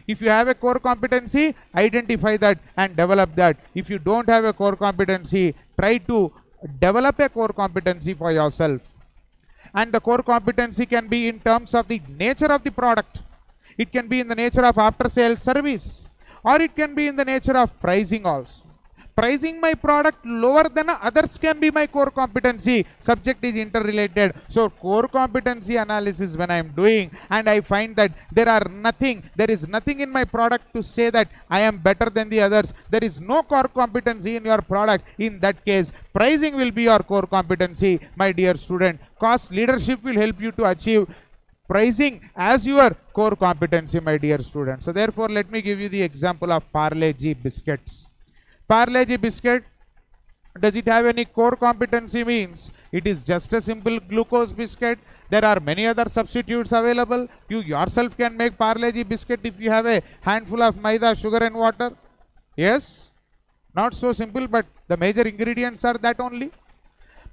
If you have a core competency, identify that and develop that. If you don't have a core competency, try to develop a core competency for yourself. And the core competency can be in terms of the nature of the product. It can be in the nature of after sales service, or it can be in the nature of pricing also. pricing my product lower than others can be my core competency. Subject is interrelated. So core competency analysis when I am doing, and I find that there is nothing in my product to say that I am better than the others. There is no core competency in your product. In that case, pricing will be your core competency, my dear student. Cost leadership will help you to achieve pricing as your core competency, my dear student. So therefore, let me give you the example of Parle-G biscuits. Parle-G biscuit, does it have any core competency? Means it is just a simple glucose biscuit. There are many other substitutes available. You yourself can make Parle-G biscuit if you have a handful of maida, sugar and water. Yes, not so simple, but the major ingredients are that only.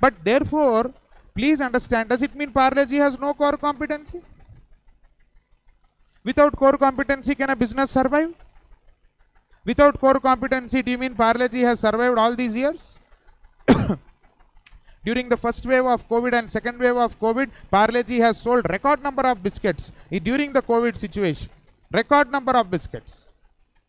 But therefore, please understand, does it mean Parle-G has no core competency? Without core competency, can a business survive? Without core competency, do you mean Parle-G has survived all these years? During the first wave of COVID and second wave of COVID, Parle-G has sold record number of biscuits during the COVID situation. Record number of biscuits.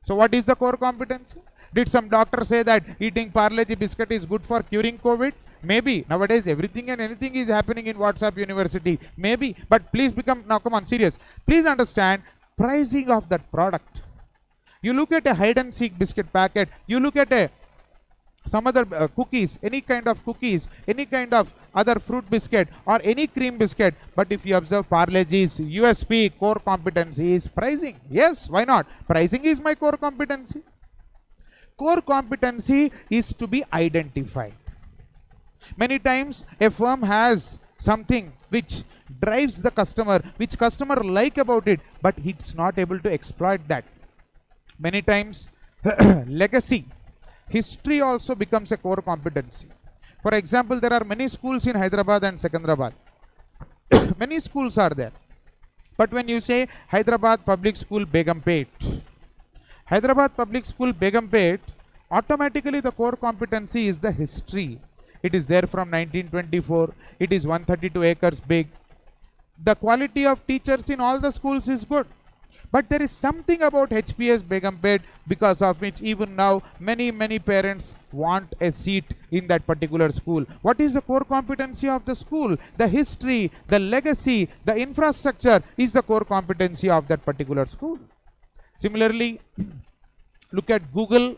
So what is the core competency? Did some doctor say that eating Parle-G biscuit is good for curing COVID? Maybe. Nowadays everything and anything is happening in WhatsApp University. Maybe. But please now come on, serious. Please understand pricing of that product. You look at a hide and seek biscuit packet, you look at some other cookies, any kind of cookies, any kind of other fruit biscuit or any cream biscuit, but if you observe Parle-G's USP, core competency is pricing. Yes, why not? Pricing is my core competency. Core competency is to be identified. Many times a firm has something which drives the customer, which customer like about it, but it's not able to exploit that. Many times legacy, history also becomes a core competency. For example, there are many schools in Hyderabad and Secunderabad. Many schools are there. But when you say Hyderabad Public School Begumpet, Hyderabad Public School Begumpet, automatically the core competency is the history. It is there from 1924. It is 132 acres big. The quality of teachers in all the schools is good. But there is something about HPS Begumpet because of which even now many parents want a seat in that particular school. What is the core competency of the school? The history, the legacy, the infrastructure is the core competency of that particular school. Similarly, look at Google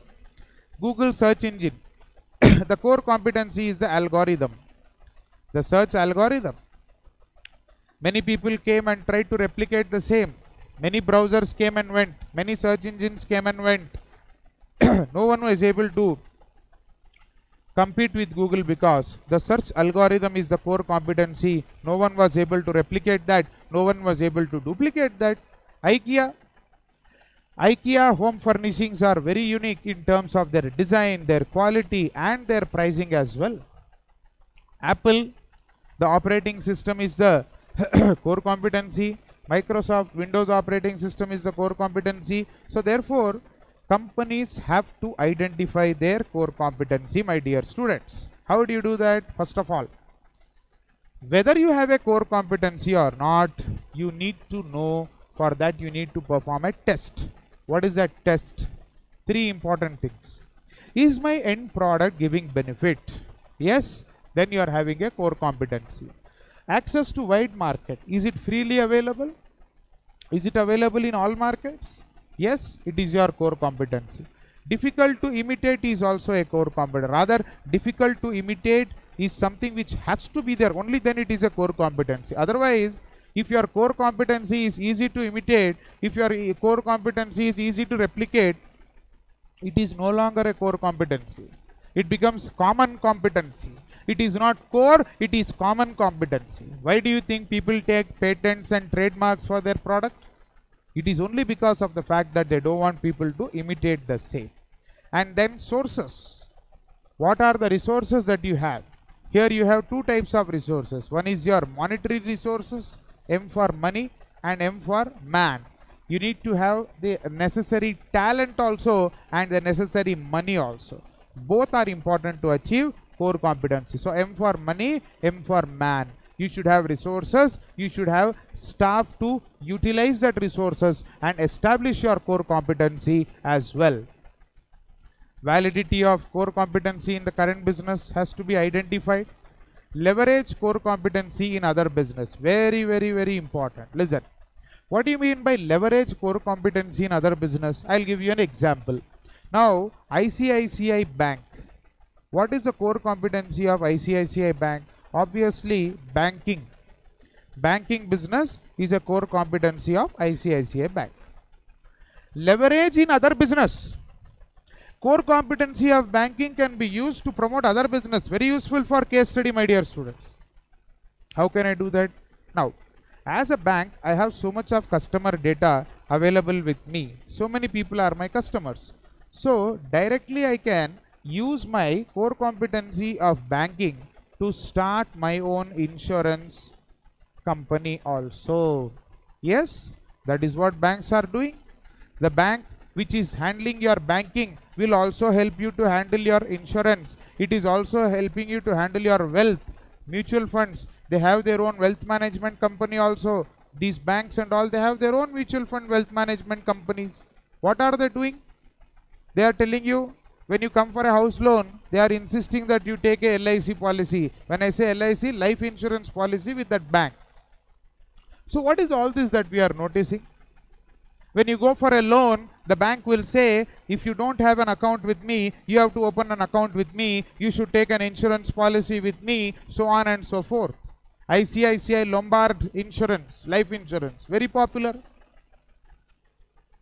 search engine. The core competency is the algorithm, the search algorithm. Many people came and tried to replicate the same. Many browsers came and went. Many search engines came and went. No one was able to compete with Google because the search algorithm is the core competency. No one was able to replicate that. No one was able to duplicate that. IKEA home furnishings are very unique in terms of their design, their quality and their pricing as well. Apple, the operating system is the core competency. Microsoft Windows operating system is the core competency. So therefore, companies have to identify their core competency, my dear students. How do you do that? First of all, whether you have a core competency or not, you need to know. For that, you need to perform a test. What is that test? 3 important things. Is my end product giving benefit? Yes, then you are having a core competency. Access to wide market. Is it freely available? Is it available in all markets? Yes, it is your core competency. Difficult to imitate is also a core competency. Rather, difficult to imitate is something which has to be there. Only then it is a core competency. Otherwise, if your core competency is easy to imitate, if your core competency is easy to replicate, it is no longer a core competency. It becomes common competency. It is not core, it is common competency. Why do you think people take patents and trademarks for their product? It is only because of the fact that they don't want people to imitate the same. And then sources. What are the resources that you have? Here you have 2 types of resources. One is your monetary resources, M for money and M for man. You need to have the necessary talent also and the necessary money also. Both are important to achieve core competency. So M for money, M for man. You should have resources, you should have staff to utilize that resources and establish your core competency as well. Validity of core competency in the current business has to be identified. Leverage core competency in other business. Very, very, very important. Listen. What do you mean by leverage core competency in other business? I'll give you an example. Now, ICICI Bank. What is the core competency of ICICI Bank? Obviously, banking. Banking business is a core competency of ICICI Bank. Leverage in other business. Core competency of banking can be used to promote other business. Very useful for case study, my dear students. How can I do that? Now, as a bank, I have so much of customer data available with me. So many people are my customers. So, directly I can use my core competency of banking to start my own insurance company also. Yes, that is what banks are doing. The bank which is handling your banking will also help you to handle your insurance. It is also helping you to handle your wealth. Mutual funds, they have their own wealth management company also. These banks and all, they have their own mutual fund wealth management companies. What are they doing? They are telling you, when you come for a house loan, they are insisting that you take a LIC policy. When I say LIC, life insurance policy with that bank. So what is all this that we are noticing? When you go for a loan, the bank will say, if you don't have an account with me, you have to open an account with me, you should take an insurance policy with me, so on and so forth. ICICI Lombard Insurance, life insurance, very popular.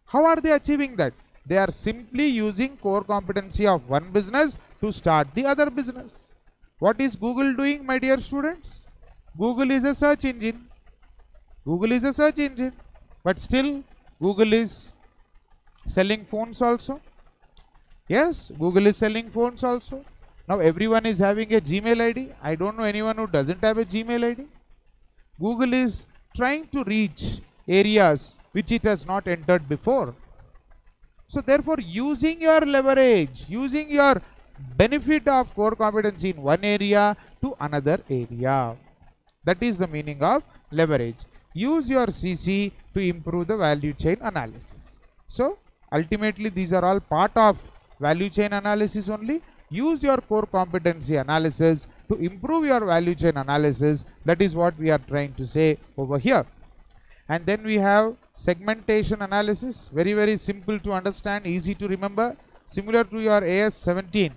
How are they achieving that? They are simply using core competency of one business to start the other business. What is Google doing, my dear students? Google is a search engine. Google is a search engine. But still, Google is selling phones also. Yes, Google is selling phones also. Now everyone is having a Gmail ID. I don't know anyone who doesn't have a Gmail ID. Google is trying to reach areas which it has not entered before. So therefore, using your leverage, using your benefit of core competency in one area to another area. That is the meaning of leverage. Use your CC to improve the value chain analysis. So ultimately, these are all part of value chain analysis only. Use your core competency analysis to improve your value chain analysis. That is what we are trying to say over here. And then we have segmentation analysis. Very, very simple to understand, easy to remember. Similar to your AS 17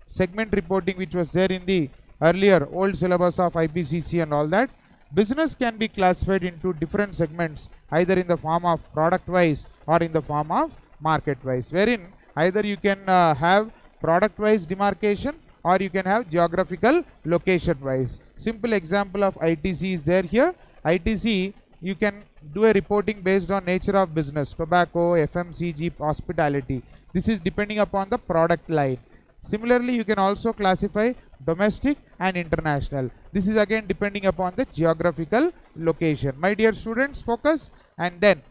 segment reporting, which was there in the earlier old syllabus of IPCC and all that. Business can be classified into different segments, either in the form of product wise or in the form of market wise, wherein either you can have product wise demarcation or you can have geographical location wise. Simple example of ITC is there here. ITC, you can do a reporting based on nature of business, tobacco, FMCG, hospitality. This is depending upon the product line. Similarly, you can also classify domestic and international. This is again depending upon the geographical location. My dear students, focus. And then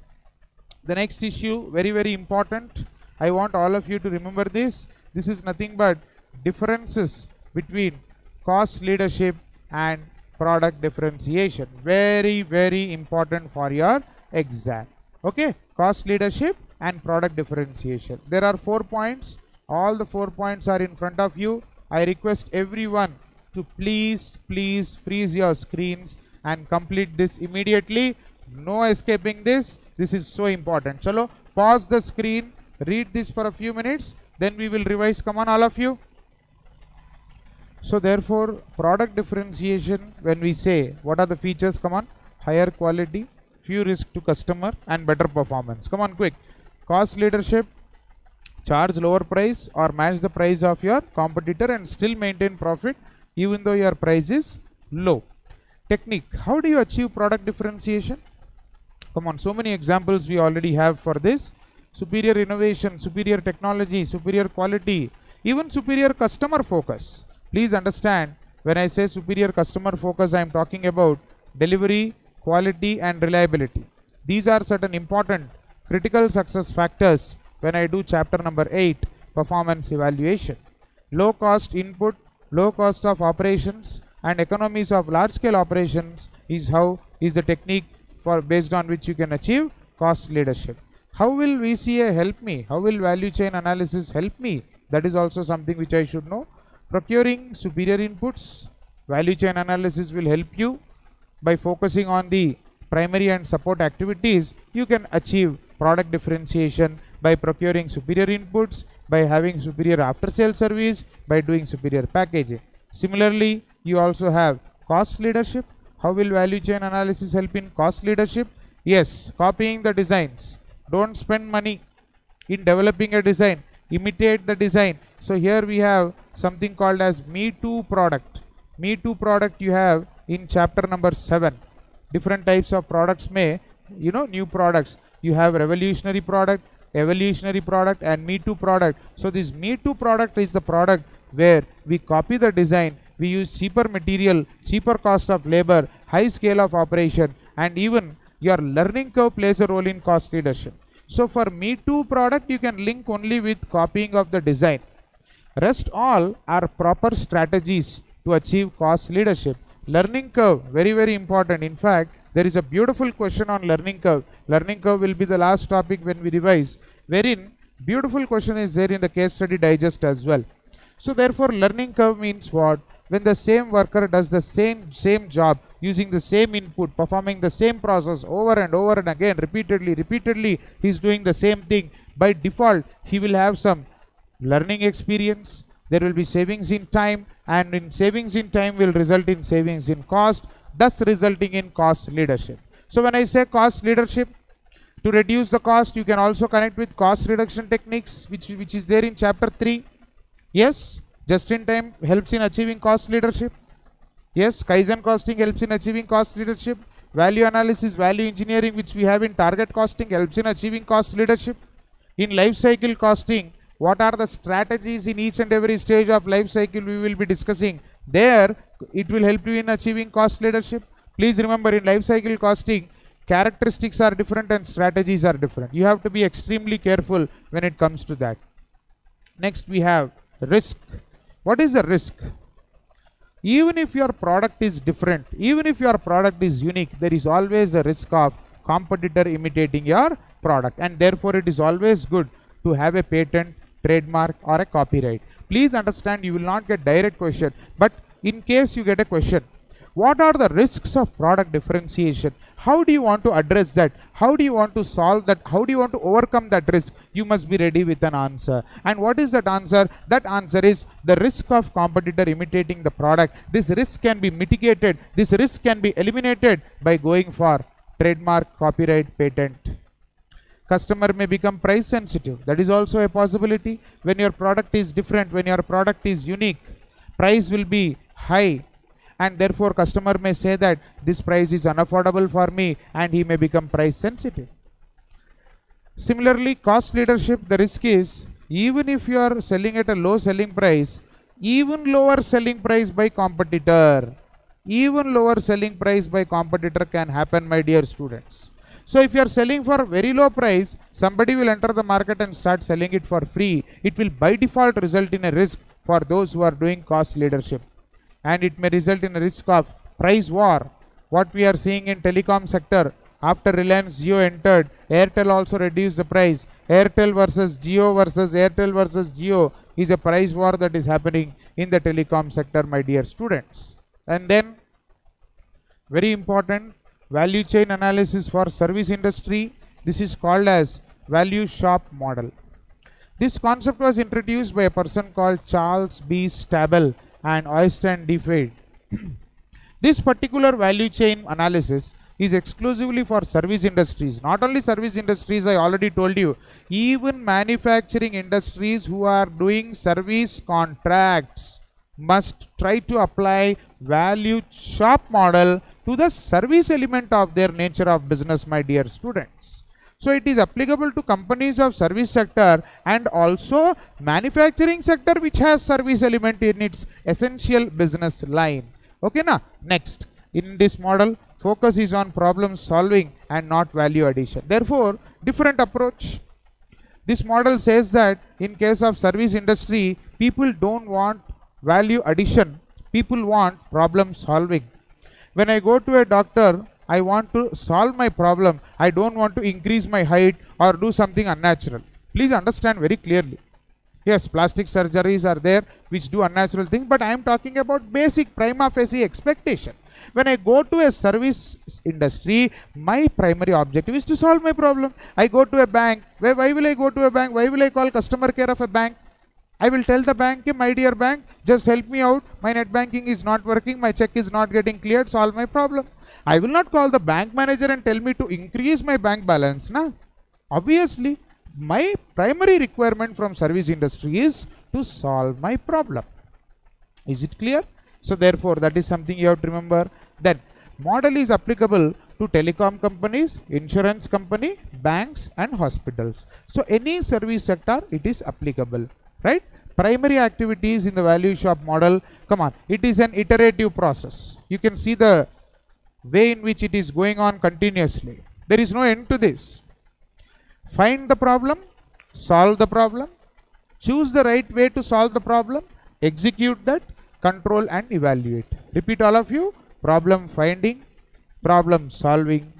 the next issue, very, very important. I want all of you to remember this. This is nothing but differences between cost leadership and product differentiation. Very, very important for your exam. Okay, cost leadership and product differentiation. There are 4 points. All the 4 points are in front of you. I request everyone to please freeze your screens and complete this immediately. No escaping this. This is so important. Chalo, pause the screen, read this for a few minutes, then we will revise. Come on, all of you. So therefore, product differentiation, when we say, what are the features? Come on. Higher quality, few risk to customer, and better performance. Come on, quick. Cost leadership, charge lower price or match the price of your competitor and still maintain profit even though your price is low. Technique, how do you achieve product differentiation? Come on, so many examples we already have for this. Superior innovation, superior technology, superior quality, even superior customer focus. Please understand, when I say superior customer focus, I am talking about delivery, quality and reliability. These are certain important critical success factors when I do chapter number 8, performance evaluation. Low cost input, low cost of operations and economies of large scale operations is the technique for based on which you can achieve cost leadership. How will VCA help me? How will value chain analysis help me That is also something which I should know. Procuring superior inputs. Value chain analysis will help you. By focusing on the primary and support activities, you can achieve product differentiation by procuring superior inputs, by having superior after sales service, by doing superior packaging. Similarly, you also have cost leadership. How will value chain analysis help in cost leadership? Yes, copying the designs. Don't spend money in developing a design. Imitate the design. So here we have something called as Me Too product. Me Too product you have in chapter number 7. Different types of products new products. You have revolutionary product, evolutionary product, and Me Too product. So this Me Too product is the product where we copy the design, we use cheaper material, cheaper cost of labor, high scale of operation, and even your learning curve plays a role in cost leadership. So for Me Too product, you can link only with copying of the design. Rest all are proper strategies to achieve cost leadership. Learning curve, very, very important. In fact, there is a beautiful question on learning curve. Learning curve will be the last topic when we revise, wherein beautiful question is there in the case study digest as well. So therefore, learning curve means what? When the same worker does the same job using the same input, performing the same process over and over and again, repeatedly, he is doing the same thing. By default, he will have some learning experience. There will be savings in time, and in savings in time will result in savings in cost, thus resulting in cost leadership. So when I say cost leadership, to reduce the cost, you can also connect with cost reduction techniques, which is there in chapter 3. Yes, just in time helps in achieving cost leadership. Yes, Kaizen costing helps in achieving cost leadership. Value analysis, value engineering, which we have in target costing, helps in achieving cost leadership. In life cycle costing, what are the strategies in each and every stage of life cycle we will be discussing. There, it will help you in achieving cost leadership. Please remember, in life cycle costing, characteristics are different and strategies are different. You have to be extremely careful when it comes to that. Next, we have risk. What is the risk? Even if your product is different, even if your product is unique, there is always a risk of competitor imitating your product, and therefore it is always good to have a patent, trademark, or a copyright. Please understand, you will not get direct question, but in case you get a question, what are the risks of product differentiation? How do you want to address that? How do you want to solve that? How do you want to overcome that risk? You must be ready with an answer. And what is that answer? That answer is the risk of competitor imitating the product. This risk can be mitigated. This risk can be eliminated by going for trademark, copyright, patent. Customer may become price sensitive. That is also a possibility. When your product is different, when your product is unique, price will be high, and therefore customer may say that this price is unaffordable for me, and he may become price sensitive. Similarly, cost leadership, the risk is, even if you are selling at a low selling price, even lower selling price by competitor, can happen, my dear students. So if you are selling for very low price, somebody will enter the market and start selling it for free. It will by default result in a risk for those who are doing cost leadership. And it may result in a risk of price war. What we are seeing in telecom sector, after Reliance Jio entered, Airtel also reduced the price. Airtel versus Jio is a price war that is happening in the telecom sector, my dear students. And then, very important, value chain analysis for service industry. This is called as value shop model. This concept was introduced by a person called Charles B. Stabel and Øystein Defeyd. This particular value chain analysis is exclusively for service industries. Not only service industries, I already told you, even manufacturing industries who are doing service contracts must try to apply value shop model to the service element of their nature of business, my dear students. So it is applicable to companies of service sector and also manufacturing sector which has service element in its essential business line. Okay, now next, in this model, focus is on problem solving and not value addition. Therefore, different approach. This model says that in case of service industry, people don't want value addition, people want problem solving. When I go to a doctor, I want to solve my problem. I don't want to increase my height or do something unnatural. Please understand very clearly. Yes, plastic surgeries are there which do unnatural things, but I am talking about basic prima facie expectation. When I go to a service industry, my primary objective is to solve my problem. I go to a bank. Why will I go to a bank? Why will I call customer care of a bank? I will tell the bank, my dear bank, just help me out. My net banking is not working. My check is not getting cleared. Solve my problem. I will not call the bank manager and tell me to increase my bank balance. Na? Obviously, my primary requirement from service industry is to solve my problem. Is it clear? So therefore, that is something you have to remember. Then model is applicable to telecom companies, insurance company, banks and hospitals. So any service sector, it is applicable, right? Primary activities in the value shop model, come on, it is an iterative process. You can see the way in which it is going on continuously. There is no end to this. Find the problem, solve the problem, choose the right way to solve the problem, execute that, control and evaluate. Repeat all of you. Problem finding, problem solving,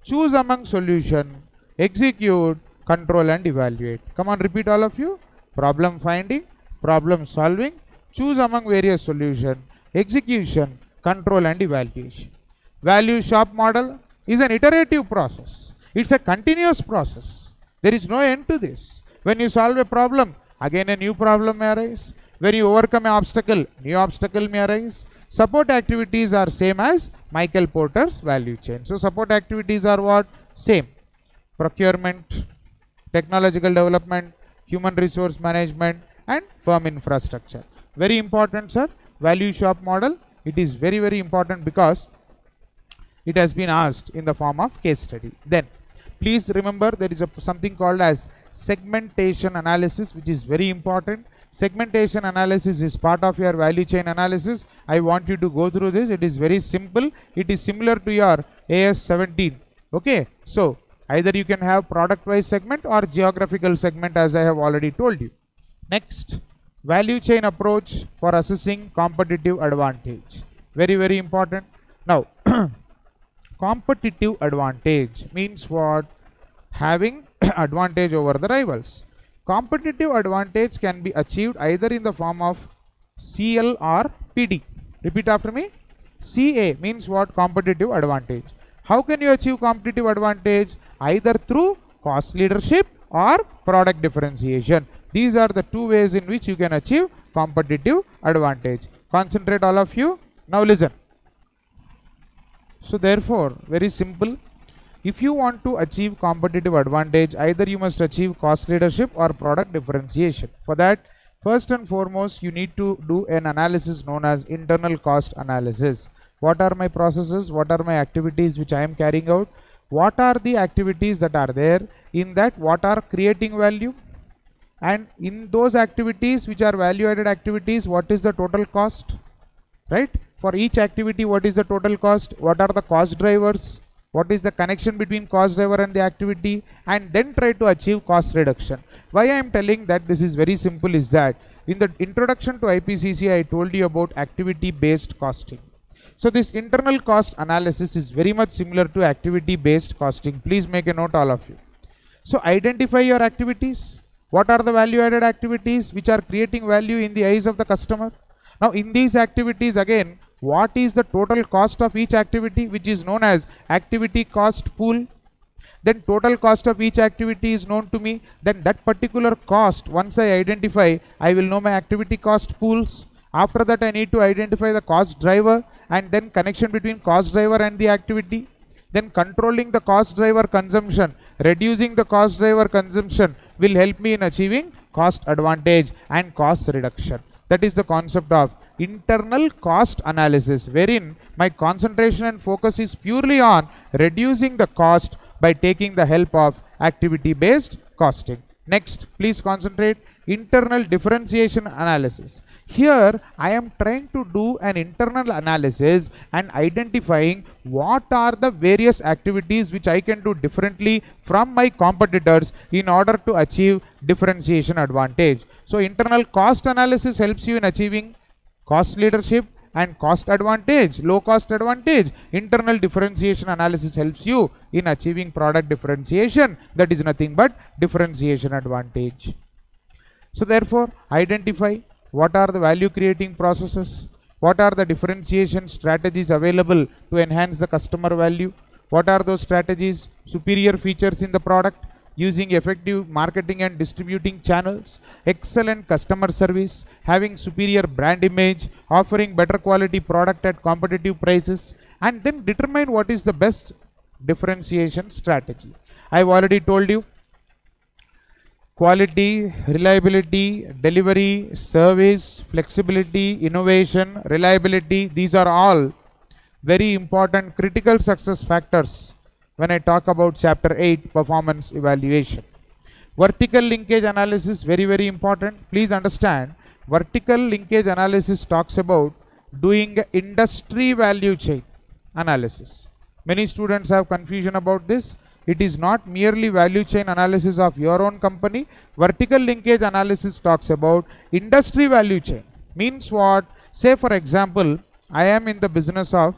choose among solution, execute, control and evaluate. Come on, repeat all of you. Problem finding, problem solving, choose among various solution, execution, control and evaluation. Value shop model is an iterative process. It's a continuous process. There is no end to this. When you solve a problem, again a new problem may arise. When you overcome an obstacle, new obstacle may arise. Support activities are same as Michael Porter's value chain. So support activities are what? Same. Procurement, technological development, human resource management and firm infrastructure. Very important, sir. Value shop model. It is very, very important because it has been asked in the form of case study. Then please remember there is something called as segmentation analysis, which is very important. Segmentation analysis is part of your value chain analysis. I want you to go through this. It is very simple. It is similar to your AS 17. Okay. So either you can have product wise segment or geographical segment, as I have already told you. Next, value chain approach for assessing competitive advantage. Very, very important. Now, competitive advantage means what? Having advantage over the rivals. Competitive advantage can be achieved either in the form of CL or PD. Repeat after me. CA means what? Competitive advantage. How can you achieve competitive advantage? Either through cost leadership or product differentiation. These are the two ways in which you can achieve competitive advantage. Concentrate all of you. Now listen. So therefore, very simple. If you want to achieve competitive advantage, either you must achieve cost leadership or product differentiation. For that, first and foremost, you need to do an analysis known as internal cost analysis. What are my processes? What are my activities which I am carrying out? What are the activities that are there? In that, what are creating value? And in those activities which are value added activities, what is the total cost? Right? For each activity, what is the total cost? What are the cost drivers? What is the connection between cost driver and the activity? And then try to achieve cost reduction. Why I am telling that this is very simple is that in the introduction to IPCC, I told you about activity based costing. So this internal cost analysis is very much similar to activity based costing. Please make a note, all of you. So identify your activities. What are the value added activities which are creating value in the eyes of the customer? Now in these activities, again, what is the total cost of each activity, which is known as activity cost pool? Then total cost of each activity is known to me. Then that particular cost, once I identify, I will know my activity cost pools. After that, I need to identify the cost driver and then connection between cost driver and the activity. Then controlling the cost driver consumption, reducing the cost driver consumption will help me in achieving cost advantage and cost reduction. That is the concept of internal cost analysis, wherein my concentration and focus is purely on reducing the cost by taking the help of activity based costing. Next, please concentrate. Internal differentiation analysis. Here I am trying to do an internal analysis and identifying what are the various activities which I can do differently from my competitors in order to achieve differentiation advantage. So internal cost analysis helps you in achieving cost leadership and cost advantage, low cost advantage. Internal differentiation analysis helps you in achieving product differentiation, that is nothing but differentiation advantage. So therefore, identify what are the value creating processes, what are the differentiation strategies available to enhance the customer value, what are those strategies, superior features in the product, using effective marketing and distributing channels, excellent customer service, having superior brand image, offering better quality product at competitive prices, and then determine what is the best differentiation strategy. I've already told you, quality, reliability, delivery, service, flexibility, innovation, reliability, these are all very important critical success factors when I talk about chapter 8, performance evaluation. Vertical linkage analysis, very important. Please understand, vertical linkage analysis talks about doing industry value chain analysis. Many students have confusion about this. It is not merely value chain analysis of your own company. Vertical linkage analysis talks about industry value chain. Means what? Say for example, I am in the business of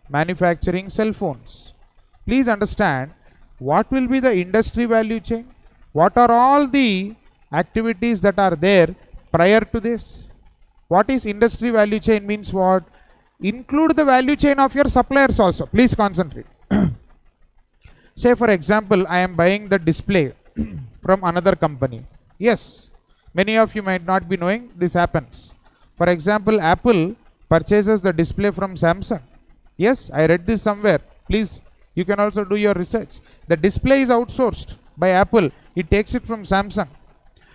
manufacturing cell phones. Please understand, what will be the industry value chain? What are all the activities that are there prior to this? What is industry value chain means what? Include the value chain of your suppliers also. Please concentrate. Say for example, I am buying the display from another company. Yes, many of you might not be knowing this happens. For example, Apple purchases the display from Samsung. Yes, I read this somewhere. Please, you can also do your research. The display is outsourced by Apple. It takes it from Samsung.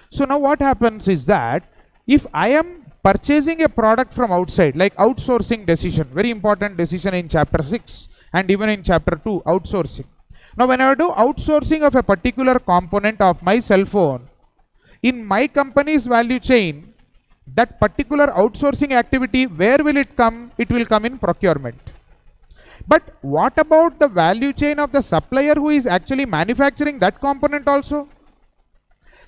So now what happens is that if I am purchasing a product from outside, like outsourcing decision, very important decision in chapter 6 and even in chapter 2, outsourcing. Now when I do outsourcing of a particular component of my cell phone, in my company's value chain, that particular outsourcing activity, where will it come? It will come in procurement. But what about the value chain of the supplier who is actually manufacturing that component also?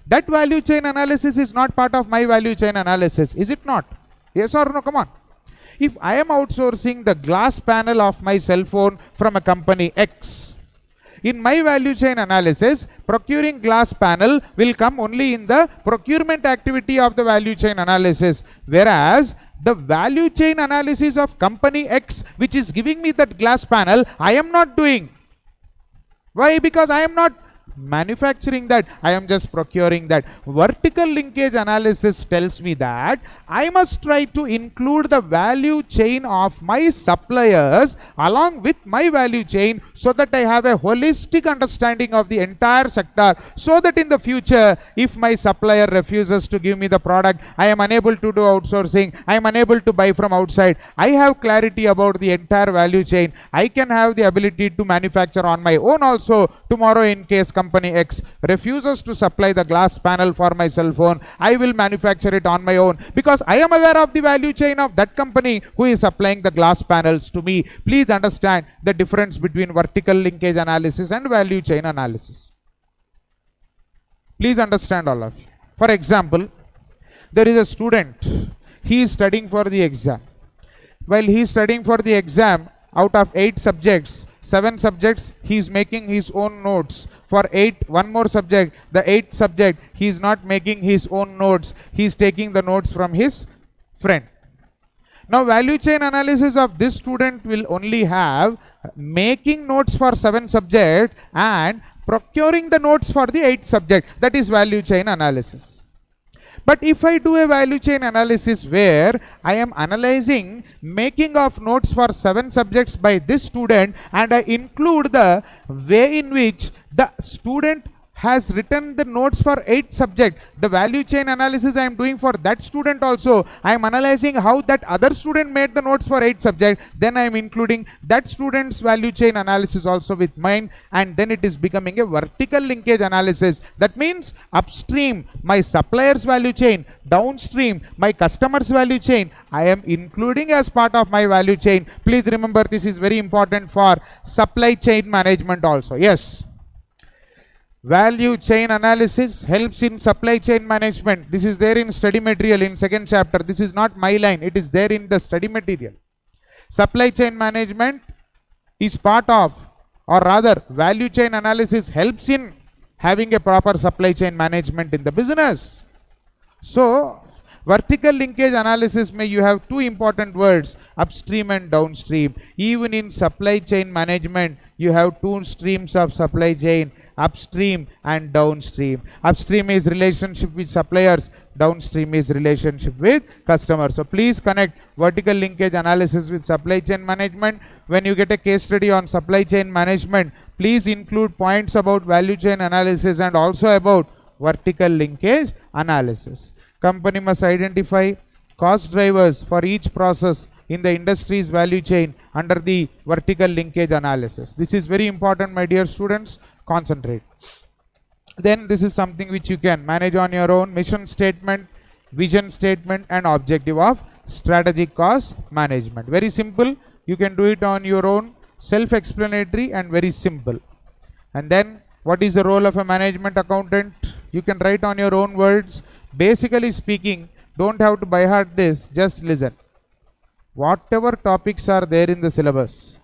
That value chain analysis is not part of my value chain analysis, is it not? Yes or no? Come on. If I am outsourcing the glass panel of my cell phone from a company X, in my value chain analysis, procuring glass panel will come only in the procurement activity of the value chain analysis. Whereas the value chain analysis of company X, which is giving me that glass panel, I am not doing. Why? Because I am not manufacturing that, I am just procuring that. Vertical linkage analysis tells me that I must try to include the value chain of my suppliers along with my value chain, so that I have a holistic understanding of the entire sector, so that in the future, if my supplier refuses to give me the product, I am unable to do outsourcing, I am unable to buy from outside, I have clarity about the entire value chain. I can have the ability to manufacture on my own also. Tomorrow, in case company X refuses to supply the glass panel for my cell phone, I will manufacture it on my own, because I am aware of the value chain of that company who is supplying the glass panels to me. Please understand the difference between vertical linkage analysis and value chain analysis. Please understand all of you. For example, there is a student, he is studying for the exam. While he is studying for the exam, out of 8 subjects, 7 subjects, he is making his own notes. For 1 more subject, the 8th subject, he is not making his own notes. He is taking the notes from his friend. Now, value chain analysis of this student will only have making notes for 7 subjects and procuring the notes for the 8th subject. That is value chain analysis. But if I do a value chain analysis where I am analyzing making of notes for 7 subjects by this student, and I include the way in which the student has written the notes for 8 subject, the value chain analysis I am doing for that student also. I am analyzing how that other student made the notes for 8 subject, then I am including that student's value chain analysis also with mine, and then it is becoming a vertical linkage analysis. That means upstream my supplier's value chain, downstream my customer's value chain, I am including as part of my value chain. Please remember, this is very important for supply chain management also. Yes. Value chain analysis helps in supply chain management. This is there in study material in 2nd chapter. This is not my line. It is there in the study material. Supply chain management is part of, or rather value chain analysis helps in having a proper supply chain management in the business. So vertical linkage analysis may you have two important words, upstream and downstream. Even in supply chain management, you have two streams of supply chain, upstream and downstream. Upstream is relationship with suppliers, downstream is relationship with customers. So please connect vertical linkage analysis with supply chain management. When you get a case study on supply chain management, please include points about value chain analysis and also about vertical linkage analysis. Company must identify cost drivers for each process in the industry's value chain under the vertical linkage analysis. This is very important, my dear students. Concentrate. Then this is something which you can manage on your own. Mission statement, vision statement and objective of strategic cost management. Very simple. You can do it on your own. Self-explanatory and very simple. And then what is the role of a management accountant? You can write on your own words. Basically speaking, don't have to by heart this, just listen. Whatever topics are there in the syllabus,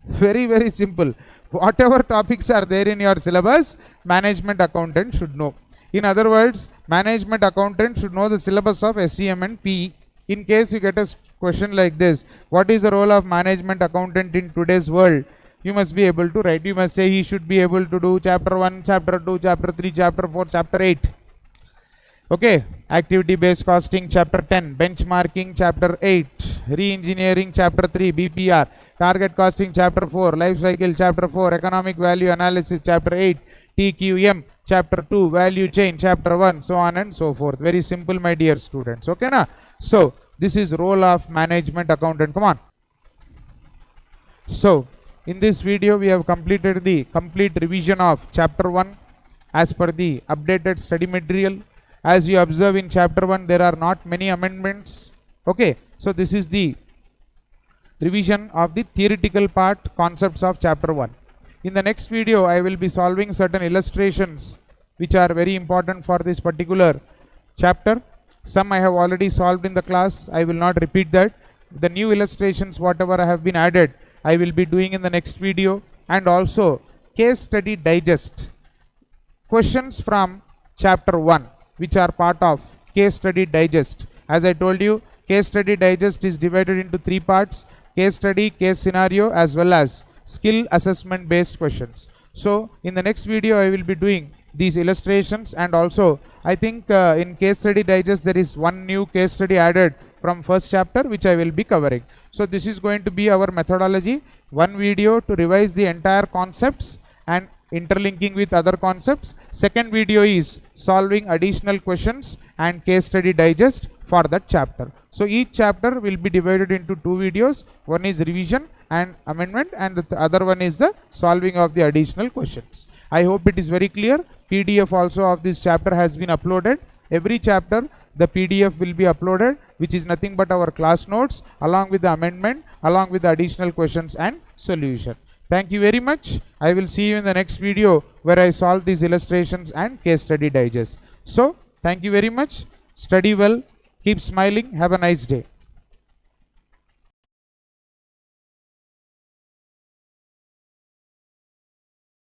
very, very simple. Whatever topics are there in your syllabus, management accountant should know. In other words, management accountant should know the syllabus of SEM and PE. In case you get a question like this, what is the role of management accountant in today's world? You must be able to write. You must say he should be able to do chapter 1, chapter 2, chapter 3, chapter 4, chapter 8. Okay, activity based costing chapter 10, benchmarking chapter 8, re-engineering chapter 3, BPR, target costing chapter 4, life cycle chapter 4, economic value analysis chapter 8, TQM chapter 2, value chain chapter 1, so on and so forth. Very simple, my dear students. Okay na? So this is role of management accountant. Come on. So in this video we have completed the complete revision of chapter 1 as per the updated study material. As you observe in chapter 1, there are not many amendments. Okay, so this is the revision of the theoretical part, concepts of chapter 1. In the next video, I will be solving certain illustrations which are very important for this particular chapter. Some I have already solved in the class. I will not repeat that. The new illustrations, whatever I have been added, I will be doing in the next video. And also, case study digest. Questions from chapter 1. Which are part of case study digest. As I told you, case study digest is divided into three parts: case study, case scenario, as well as skill assessment based questions. So in the next video I will be doing these illustrations, and also I think in case study digest there is one new case study added from first chapter which I will be covering. So this is going to be our methodology: one video to revise the entire concepts and interlinking with other concepts. Second video is solving additional questions and case study digest for that chapter. So each chapter will be divided into two videos. One is revision and amendment, and the other one is the solving of the additional questions. I hope it is very clear. PDF also of this chapter has been uploaded. Every chapter the PDF will be uploaded, which is nothing but our class notes along with the amendment, along with the additional questions and solution. Thank you very much. I will see you in the next video where I solve these illustrations and case study digest. So, thank you very much. Study well. Keep smiling. Have a nice day.